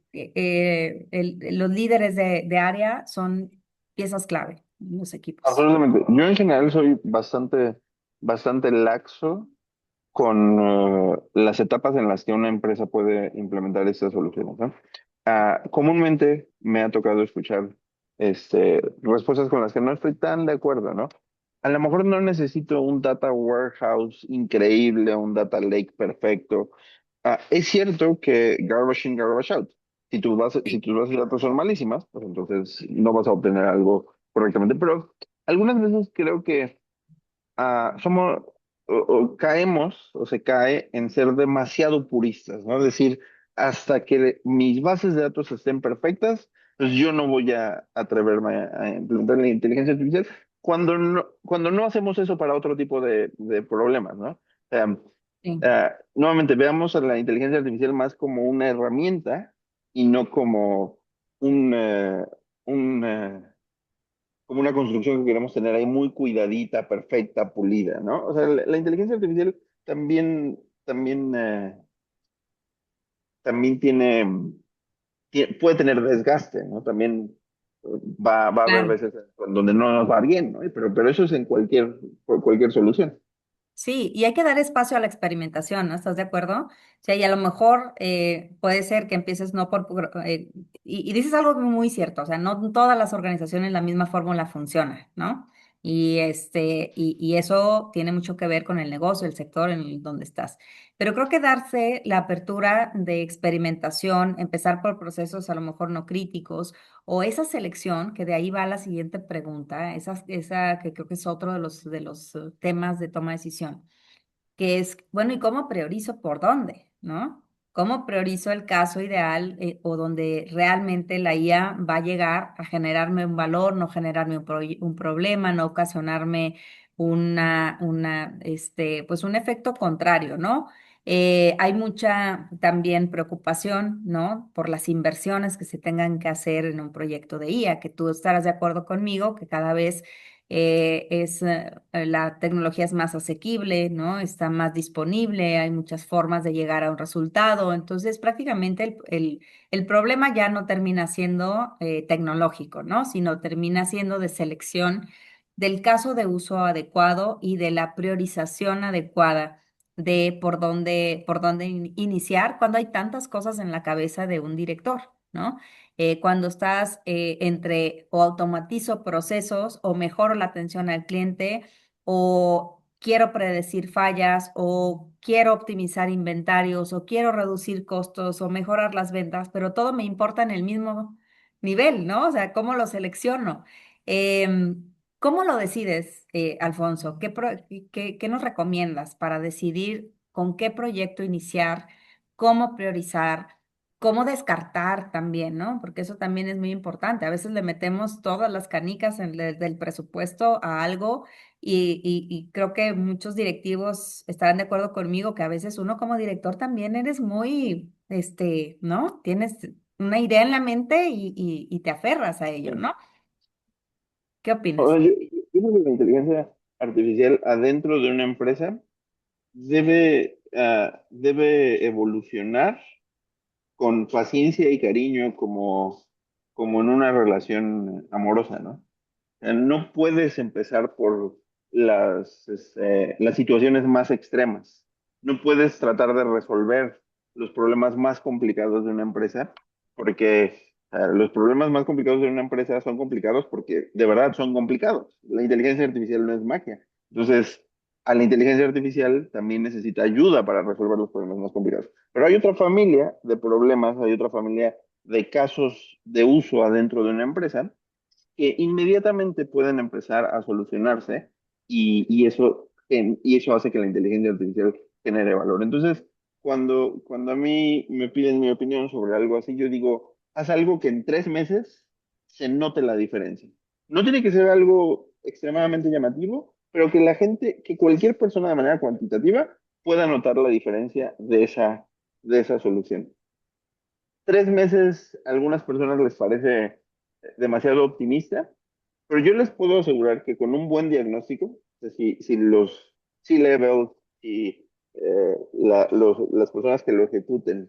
los líderes de área son piezas clave en los equipos. absolutamente. Yo en general soy bastante laxo con las etapas en las que una empresa puede implementar estas soluciones, ¿no? Comúnmente me ha tocado escuchar respuestas con las que no estoy tan de acuerdo, ¿no? A lo mejor no necesito un data warehouse increíble, un data lake perfecto. Es cierto que garbage in, garbage out. Si Sí, tus bases de datos son malísimas, pues entonces no vas a obtener algo correctamente. Pero algunas veces creo que somos o caemos o se cae en ser demasiado puristas, ¿no? Es decir, hasta que mis bases de datos estén perfectas, pues yo no voy a atreverme a implementar la inteligencia artificial cuando no hacemos eso para otro tipo de problemas, ¿no? O sea, sí, nuevamente, veamos a la inteligencia artificial más como una herramienta y no como un, eh, un, como una construcción que queremos tener ahí muy cuidadita, perfecta, pulida, ¿no? O sea, la inteligencia artificial también puede tener desgaste, ¿no? También va a haber claro. veces en donde no nos va bien, ¿no? Pero eso es en cualquier solución. Sí, y hay que dar espacio a la experimentación, ¿no? ¿Estás de acuerdo? O sea, y a lo mejor puede ser que empieces no y dices algo muy cierto, o sea, no todas las organizaciones la misma fórmula funciona, ¿no? Y eso tiene mucho que ver con el negocio, el sector en el donde estás. Pero creo que darse la apertura de experimentación, empezar por procesos a lo mejor no críticos, o esa selección, que de ahí va la siguiente pregunta, esa que creo que es otro de los temas de toma de decisión, que es, bueno, ¿y cómo priorizo por dónde? ¿No? ¿Cómo priorizo el caso ideal o donde realmente la IA va a llegar a generarme un valor, no generarme un problema, no ocasionarme pues un efecto contrario, ¿no? Hay mucha también preocupación, ¿no? Por las inversiones que se tengan que hacer en un proyecto de IA, que tú estarás de acuerdo conmigo, que cada vez la tecnología es más asequible, ¿no? Está más disponible, hay muchas formas de llegar a un resultado. Entonces, prácticamente el problema ya no termina siendo tecnológico, ¿no? Sino termina siendo de selección del caso de uso adecuado y de la priorización adecuada de por dónde iniciar cuando hay tantas cosas en la cabeza de un director, ¿no? Cuando estás entre o automatizo procesos o mejoro la atención al cliente o quiero predecir fallas o quiero optimizar inventarios o quiero reducir costos o mejorar las ventas, pero todo me importa en el mismo nivel, ¿no? O sea, ¿cómo lo selecciono? ¿Cómo lo decides, Alfonso? ¿Qué nos recomiendas para decidir con qué proyecto iniciar, cómo priorizar? ¿Cómo descartar también, no? Porque eso también es muy importante. A veces le metemos todas las canicas del presupuesto a algo y creo que muchos directivos estarán de acuerdo conmigo que a veces uno como director también eres muy, ¿no? Tienes una idea en la mente y te aferras a ello, ¿no? ¿Qué O opinas? sea, yo creo que la inteligencia artificial adentro de una empresa debe evolucionar con paciencia y cariño como en una relación amorosa, ¿no? No puedes empezar por las situaciones más extremas. No puedes tratar de resolver los problemas más complicados de una empresa porque Los problemas más complicados de una empresa son complicados porque de verdad son complicados. La inteligencia artificial no es magia. Entonces, a la inteligencia artificial también necesita ayuda para resolver los problemas más complicados. Pero hay otra familia de problemas, hay otra familia de casos de uso adentro de una empresa que inmediatamente pueden empezar a solucionarse y eso hace que la inteligencia artificial genere valor. Entonces, cuando a mí me piden mi opinión sobre algo así, yo digo, haz algo que en 3 meses se note la diferencia. No tiene que ser algo extremadamente llamativo, pero que la gente, que cualquier persona de manera cuantitativa pueda notar la diferencia de esa solución. 3 meses a algunas personas les parece demasiado optimista, pero yo les puedo asegurar que con un buen diagnóstico, o sea, si los C-levels y las personas que lo ejecuten,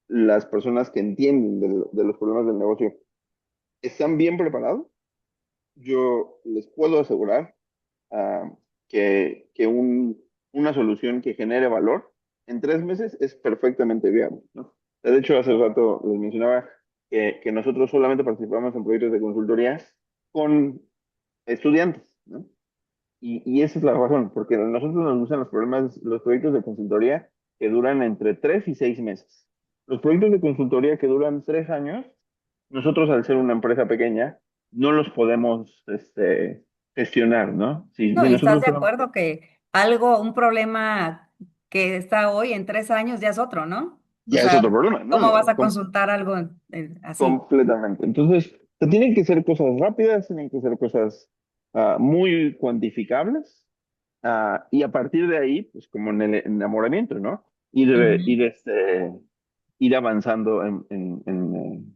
las personas que entienden de los problemas del negocio, están bien preparados, yo les puedo asegurar ah, una solución que genere valor en 3 meses es perfectamente viable, ¿no? De hecho, hace rato les mencionaba que nosotros solamente participamos en proyectos de consultoría con estudiantes, ¿no? Y esa es la razón, porque a nosotros nos gustan los proyectos de consultoría que duran entre 3 y 6 meses. Los proyectos de consultoría que duran 3 años, nosotros al ser una empresa pequeña, no los podemos gestionar, ¿no? No, Si y estás nosotros de fuéramos, acuerdo que algo, un problema que está hoy en 3 años ya es otro, ¿no? O ya es sea, otro problema, ¿cómo vas ¿no? a consultar algo así? Completamente. Entonces, tienen que ser cosas rápidas, tienen que ser cosas muy cuantificables. Y a partir de ahí, pues como en el enamoramiento, ¿no? Ujú. Ir avanzando en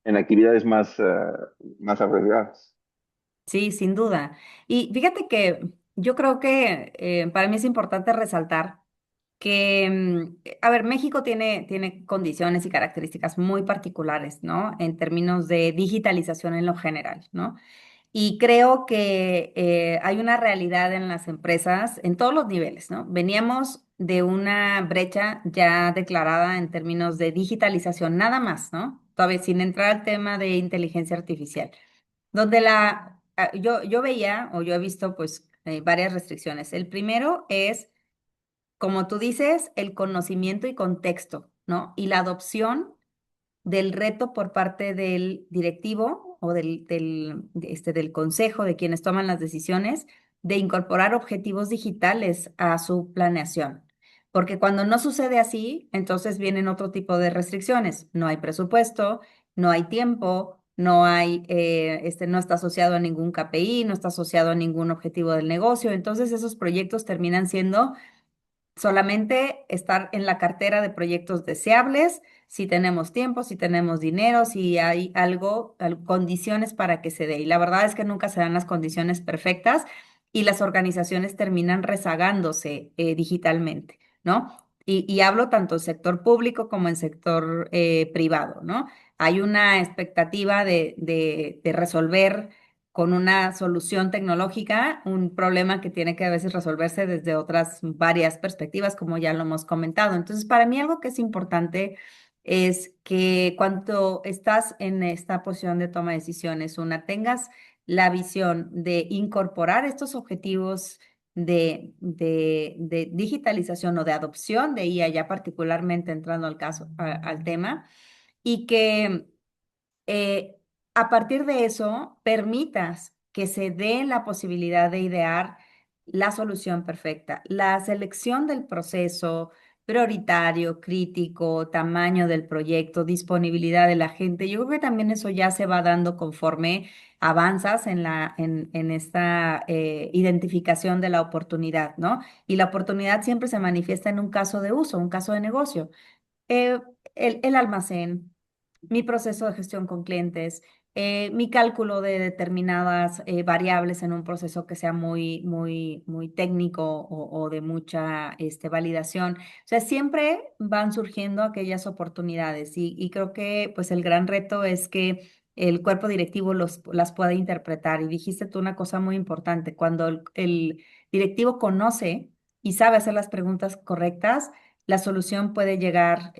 actividades más arriesgadas. Sí, sin duda. Y fíjate que yo creo que para mí es importante resaltar que, a ver, México tiene condiciones y características muy particulares, ¿no? En términos de digitalización en lo general, ¿no? Y creo que hay una realidad en las empresas en todos los niveles, ¿no? Veníamos de una brecha ya declarada en términos de digitalización, nada más, ¿no? Todavía sin entrar al tema de inteligencia artificial, donde yo veía o yo he visto pues varias restricciones. El primero es, como tú dices, el conocimiento y contexto, ¿no? Y la adopción del reto por parte del directivo o del consejo, de quienes toman las decisiones, de incorporar objetivos digitales a su planeación. Porque cuando no sucede así, entonces vienen otro tipo de restricciones. No hay presupuesto, no hay tiempo, no está asociado a ningún KPI, no está asociado a ningún objetivo del negocio. Entonces esos proyectos terminan siendo solamente estar en la cartera de proyectos deseables, si tenemos tiempo, si tenemos dinero, si hay condiciones para que se dé. Y la verdad es que nunca se dan las condiciones perfectas y las organizaciones terminan rezagándose digitalmente, ¿no? Y hablo tanto en sector público como en sector privado, ¿no? Hay una expectativa de resolver con una solución tecnológica, un problema que tiene que a veces resolverse desde otras varias perspectivas, como ya lo hemos comentado. Entonces, para mí algo que es importante es que cuando estás en esta posición de toma de decisiones, tengas la visión de incorporar estos objetivos de digitalización o de adopción de IA, ya particularmente entrando al tema, y que eh, a partir de eso permitas que se dé la posibilidad de idear la solución perfecta, la selección del proceso prioritario, crítico, tamaño del proyecto, disponibilidad de la gente. Yo creo que también eso ya se va dando conforme avanzas en esta identificación de la oportunidad, ¿no? Y la oportunidad siempre se manifiesta en un caso de uso, un caso de negocio. Eh, el almacén, mi proceso de gestión con clientes, mi cálculo de determinadas variables en un proceso que sea muy técnico o de mucha validación. O sea, siempre van surgiendo aquellas oportunidades y creo que pues el gran reto es que el cuerpo directivo las pueda interpretar. Y dijiste tú una cosa muy importante, cuando el directivo conoce y sabe hacer las preguntas correctas, la solución puede llegar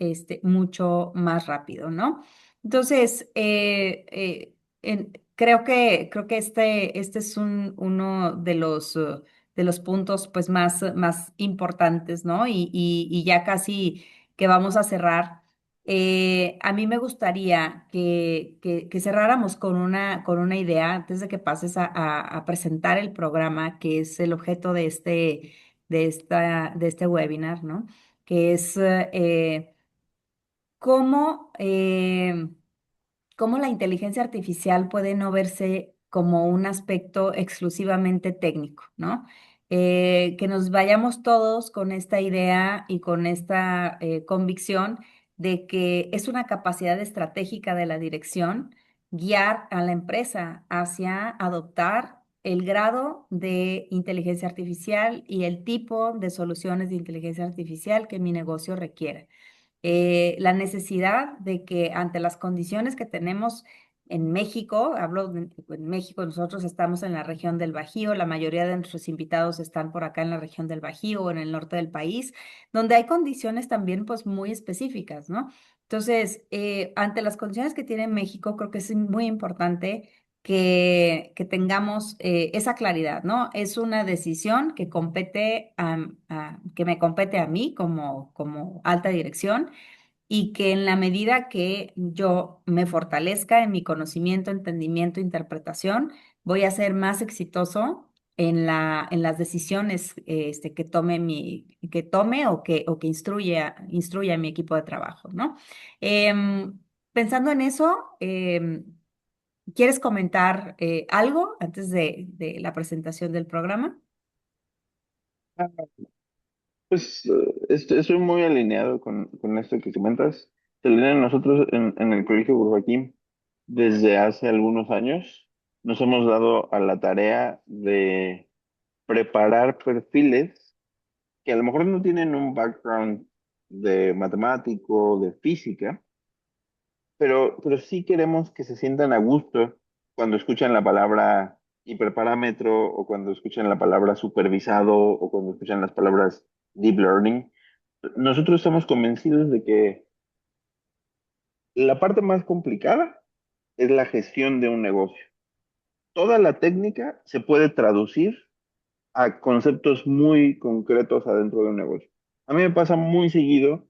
mucho más rápido, ¿no? Entonces, creo que este es uno de los puntos pues, más importantes, ¿no? Y ya casi que vamos a cerrar. A mí me gustaría que cerráramos con una idea antes de que pases a presentar el programa, que es el objeto de este webinar, ¿no? Que es cómo, cómo la inteligencia artificial puede no verse como un aspecto exclusivamente técnico, ¿no? Que nos vayamos todos con esta idea y con esta convicción de que es una capacidad estratégica de la dirección guiar a la empresa hacia adoptar el grado de inteligencia artificial y el tipo de soluciones de inteligencia artificial que mi negocio requiere. La necesidad de que ante las condiciones que tenemos en México, en México, nosotros estamos en la región del Bajío, la mayoría de nuestros invitados están por acá en la región del Bajío o en el norte del país, donde hay condiciones también pues muy específicas, ¿no? Entonces, ante las condiciones que tiene México, creo que es muy importante que tengamos esa claridad, ¿no? Es una decisión que que me compete a mí como alta dirección y que en la medida que yo me fortalezca en mi conocimiento, entendimiento, interpretación, voy a ser más exitoso en las decisiones que tome o que instruya a mi equipo de trabajo, ¿no? Pensando en eso, ¿quieres comentar algo antes de la presentación del programa? Pues estoy muy alineado con esto que comentas. Nosotros en el Colegio Burbaquín, desde hace algunos años, nos hemos dado a la tarea de preparar perfiles que a lo mejor no tienen un background de matemático, de física, pero sí queremos que se sientan a gusto cuando escuchan la palabra hiperparámetro o cuando escuchan la palabra supervisado o cuando escuchan las palabras deep learning. Nosotros estamos convencidos de que la parte más complicada es la gestión de un negocio. Toda la técnica se puede traducir a conceptos muy concretos adentro de un negocio. A mí me pasa muy seguido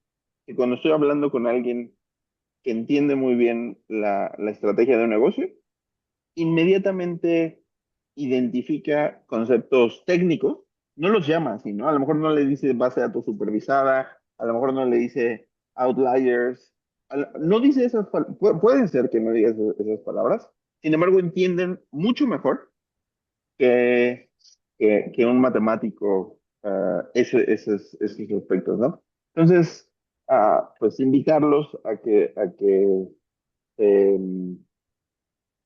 que cuando estoy hablando con alguien que entiende muy bien la estrategia de un negocio, inmediatamente identifica conceptos técnicos, no los llama así, ¿no? A lo mejor no le dice base de datos supervisada, a lo mejor no le dice outliers, no dice esas palabras, pueden ser que no diga esas palabras, sin embargo entienden mucho mejor que, que un matemático esos aspectos, ¿no? Entonces, pues invitarlos a que eh,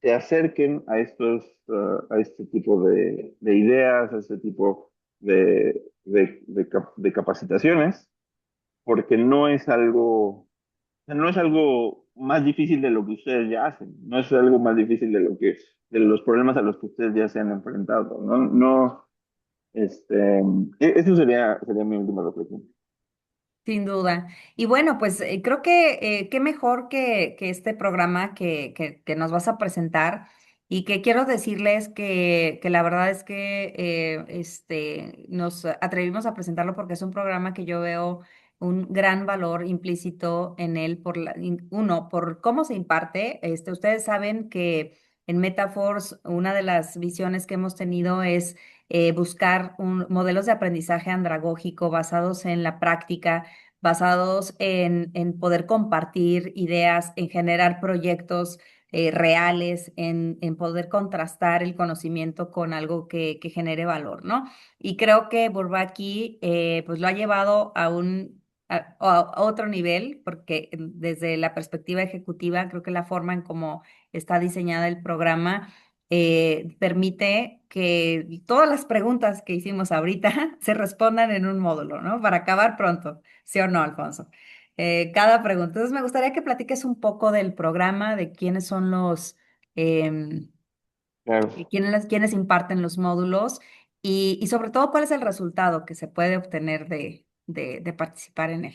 se acerquen a a este tipo de ideas, a este tipo de capacitaciones, porque no es algo más difícil de lo que ustedes ya hacen, no es algo más difícil de los problemas a los que ustedes ya se han enfrentado, ¿no? No, eso sería mi última reflexión. Sin duda. Y bueno, pues creo que qué mejor que este programa que nos vas a presentar y que quiero decirles que la verdad es que nos atrevimos a presentarlo porque es un programa que yo veo un gran valor implícito en él uno, por cómo se imparte. Ustedes saben que en Metaforce una de las visiones que hemos tenido es buscar modelos de aprendizaje andragógico basados en la práctica, basados en poder compartir ideas, en generar proyectos reales, en poder contrastar el conocimiento con algo que genere valor, ¿no? Y creo que Bourbaki pues lo ha llevado a otro nivel, porque desde la perspectiva ejecutiva, creo que la forma en cómo está diseñada el programa permite que todas las preguntas que hicimos ahorita se respondan en un módulo, ¿no? Para acabar pronto. ¿Sí o no, Alfonso? Cada pregunta. Entonces, me gustaría que platiques un poco del programa, de quiénes son em, Claro. quiénes imparten los módulos y sobre todo cuál es el resultado que se puede obtener de participar en él.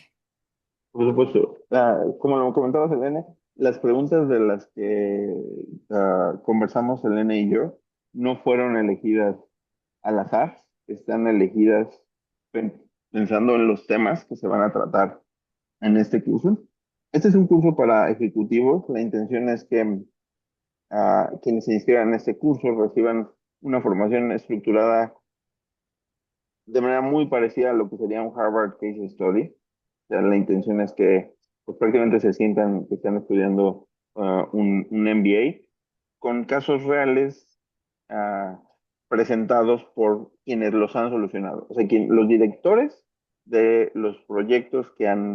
Por supuesto. Como lo comentabas, Elena, las preguntas de las que conversamos, Elena y yo, no fueron elegidas al azar, están elegidas pensando en los temas que se van a tratar en este curso. Este es un curso para ejecutivos. La intención es que quienes se inscriban en este curso reciban una formación estructurada de manera muy parecida a lo que sería un Harvard Case Study. O sea, la intención es que pues, prácticamente se sientan que están estudiando un MBA con casos reales ah, presentados por quienes los han solucionado. O sea, los directores de los proyectos de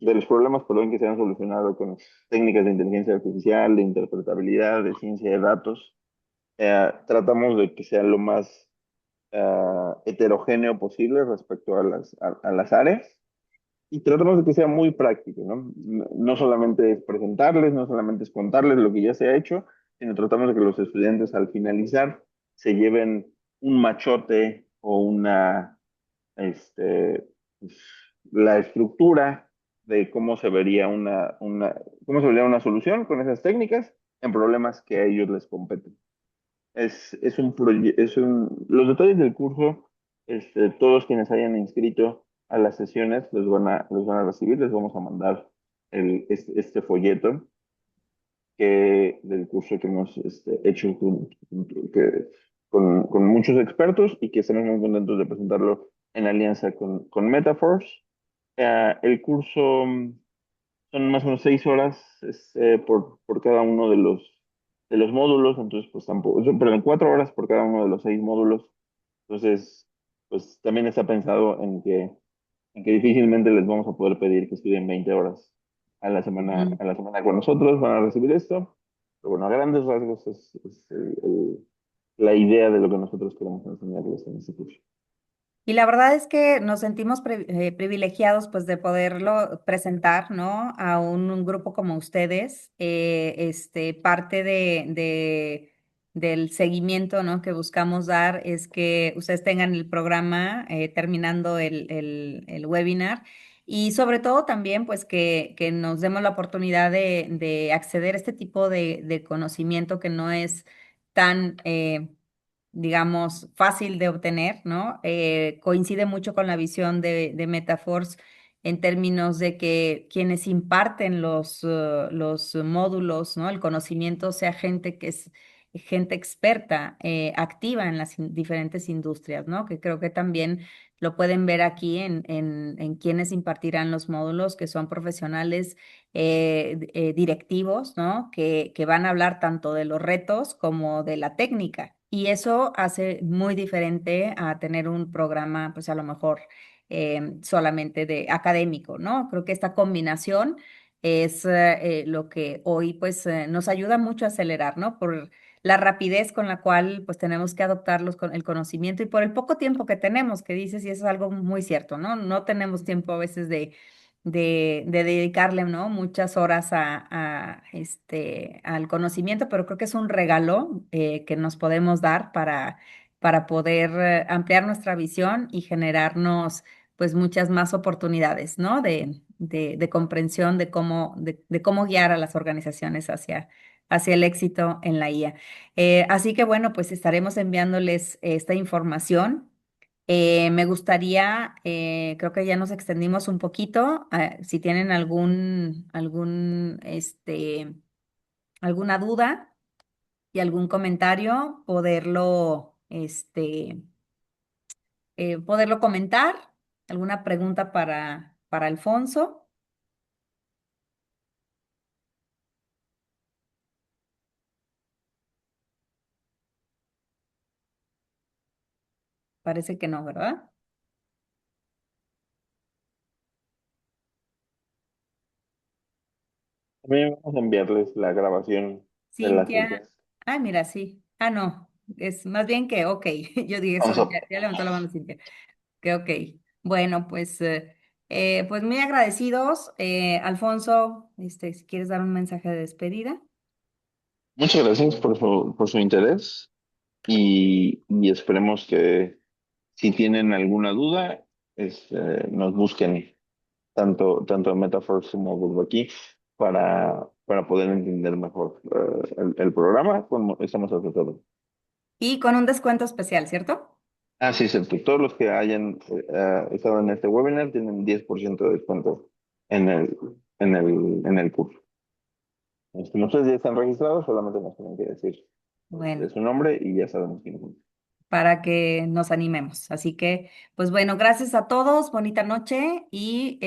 los problemas, perdón, que se han solucionado con técnicas de inteligencia artificial, de interpretabilidad, de ciencia de datos. Tratamos de que sea lo más heterogéneo posible respecto a las áreas y tratamos de que sea muy práctico, ¿no? No solamente es presentarles, no solamente es contarles lo que ya se ha hecho, sino tratamos de que los estudiantes al finalizar se lleven un machote o pues, la estructura de cómo se vería una solución con esas técnicas en problemas que a ellos les competen. Los detalles del curso, todos quienes hayan inscrito a las sesiones los van a recibir, les vamos a mandar este folleto del curso que hemos hecho con muchos expertos y que estamos muy contentos de presentarlo en alianza con Metaforce. El curso son más o menos 6 horas por cada uno de los módulos, entonces pues tampoco, perdón, 4 horas por cada uno de los 6 módulos. Entonces, pues también está pensado en que difícilmente les vamos a poder pedir que estudien 20 horas Ujú. a la semana con nosotros, van a recibir esto. Pero bueno, a grandes rasgos es la idea de lo que nosotros queremos enseñarles en este curso. Y la verdad es que nos sentimos privilegiados pues de poderlo presentar, ¿no? A un grupo como ustedes, parte del seguimiento, ¿no? Que buscamos dar es que ustedes tengan el programa terminando el webinar y sobre todo también pues que nos demos la oportunidad de acceder a este tipo de conocimiento que no es tan digamos, fácil de obtener, ¿no? Coincide mucho con la visión de Metaforce en términos de que quienes imparten los módulos, ¿no? El conocimiento sea gente que es gente experta, activa en las diferentes industrias, ¿no? Que creo que también lo pueden ver aquí en quienes impartirán los módulos, que son profesionales directivos, ¿no? Que van a hablar tanto de los retos como de la técnica. Y eso hace muy diferente a tener un programa, pues a lo mejor solamente de académico, ¿no? Creo que esta combinación es lo que hoy, pues, nos ayuda mucho a acelerar, ¿no? Por la rapidez con la cual, pues, tenemos que adoptarlos con el conocimiento y por el poco tiempo que tenemos, que dices, y eso es algo muy cierto, ¿no? No tenemos tiempo a veces de dedicarle, ¿no? Muchas horas al conocimiento, pero creo que es un regalo que nos podemos dar para poder ampliar nuestra visión y generarnos, pues, muchas más oportunidades, ¿no? De comprensión de cómo guiar a las organizaciones hacia el éxito en la IA. Así que, bueno, pues estaremos enviándoles esta información. Me gustaría, creo que ya nos extendimos un poquito. Si tienen alguna duda y algún comentario, poderlo comentar. ¿Alguna pregunta para Alfonso? Parece que no, ¿verdad? También vamos a enviarles la grabación de las Cintia. sesiones. Ay, mira, sí. Ah, no. Es más bien que, ok. Yo dije, Vamos a ya levantó la mano Cintia. Que ok. Bueno, pues muy agradecidos. Alfonso, si quieres dar un mensaje de despedida. Muchas gracias por su interés y esperemos que Si tienen alguna duda, nos busquen tanto en Metaforce como Bulbaqui para poder entender mejor el programa. Estamos a su todo. Y con un descuento especial, ¿cierto? Ah, sí, excepto todos los que hayan estado en este webinar tienen 10% de descuento en el curso. Como ustedes ya están registrados, solamente nos tienen que decir Bueno, su nombre y ya sabemos quién es. para que nos animemos. Así que, pues bueno, gracias a todos, bonita noche y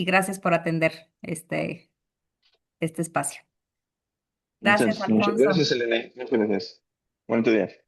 gracias por atender este espacio. Gracias, Muchas Alfonso. gracias, Elena. Muchas gracias. Buen día.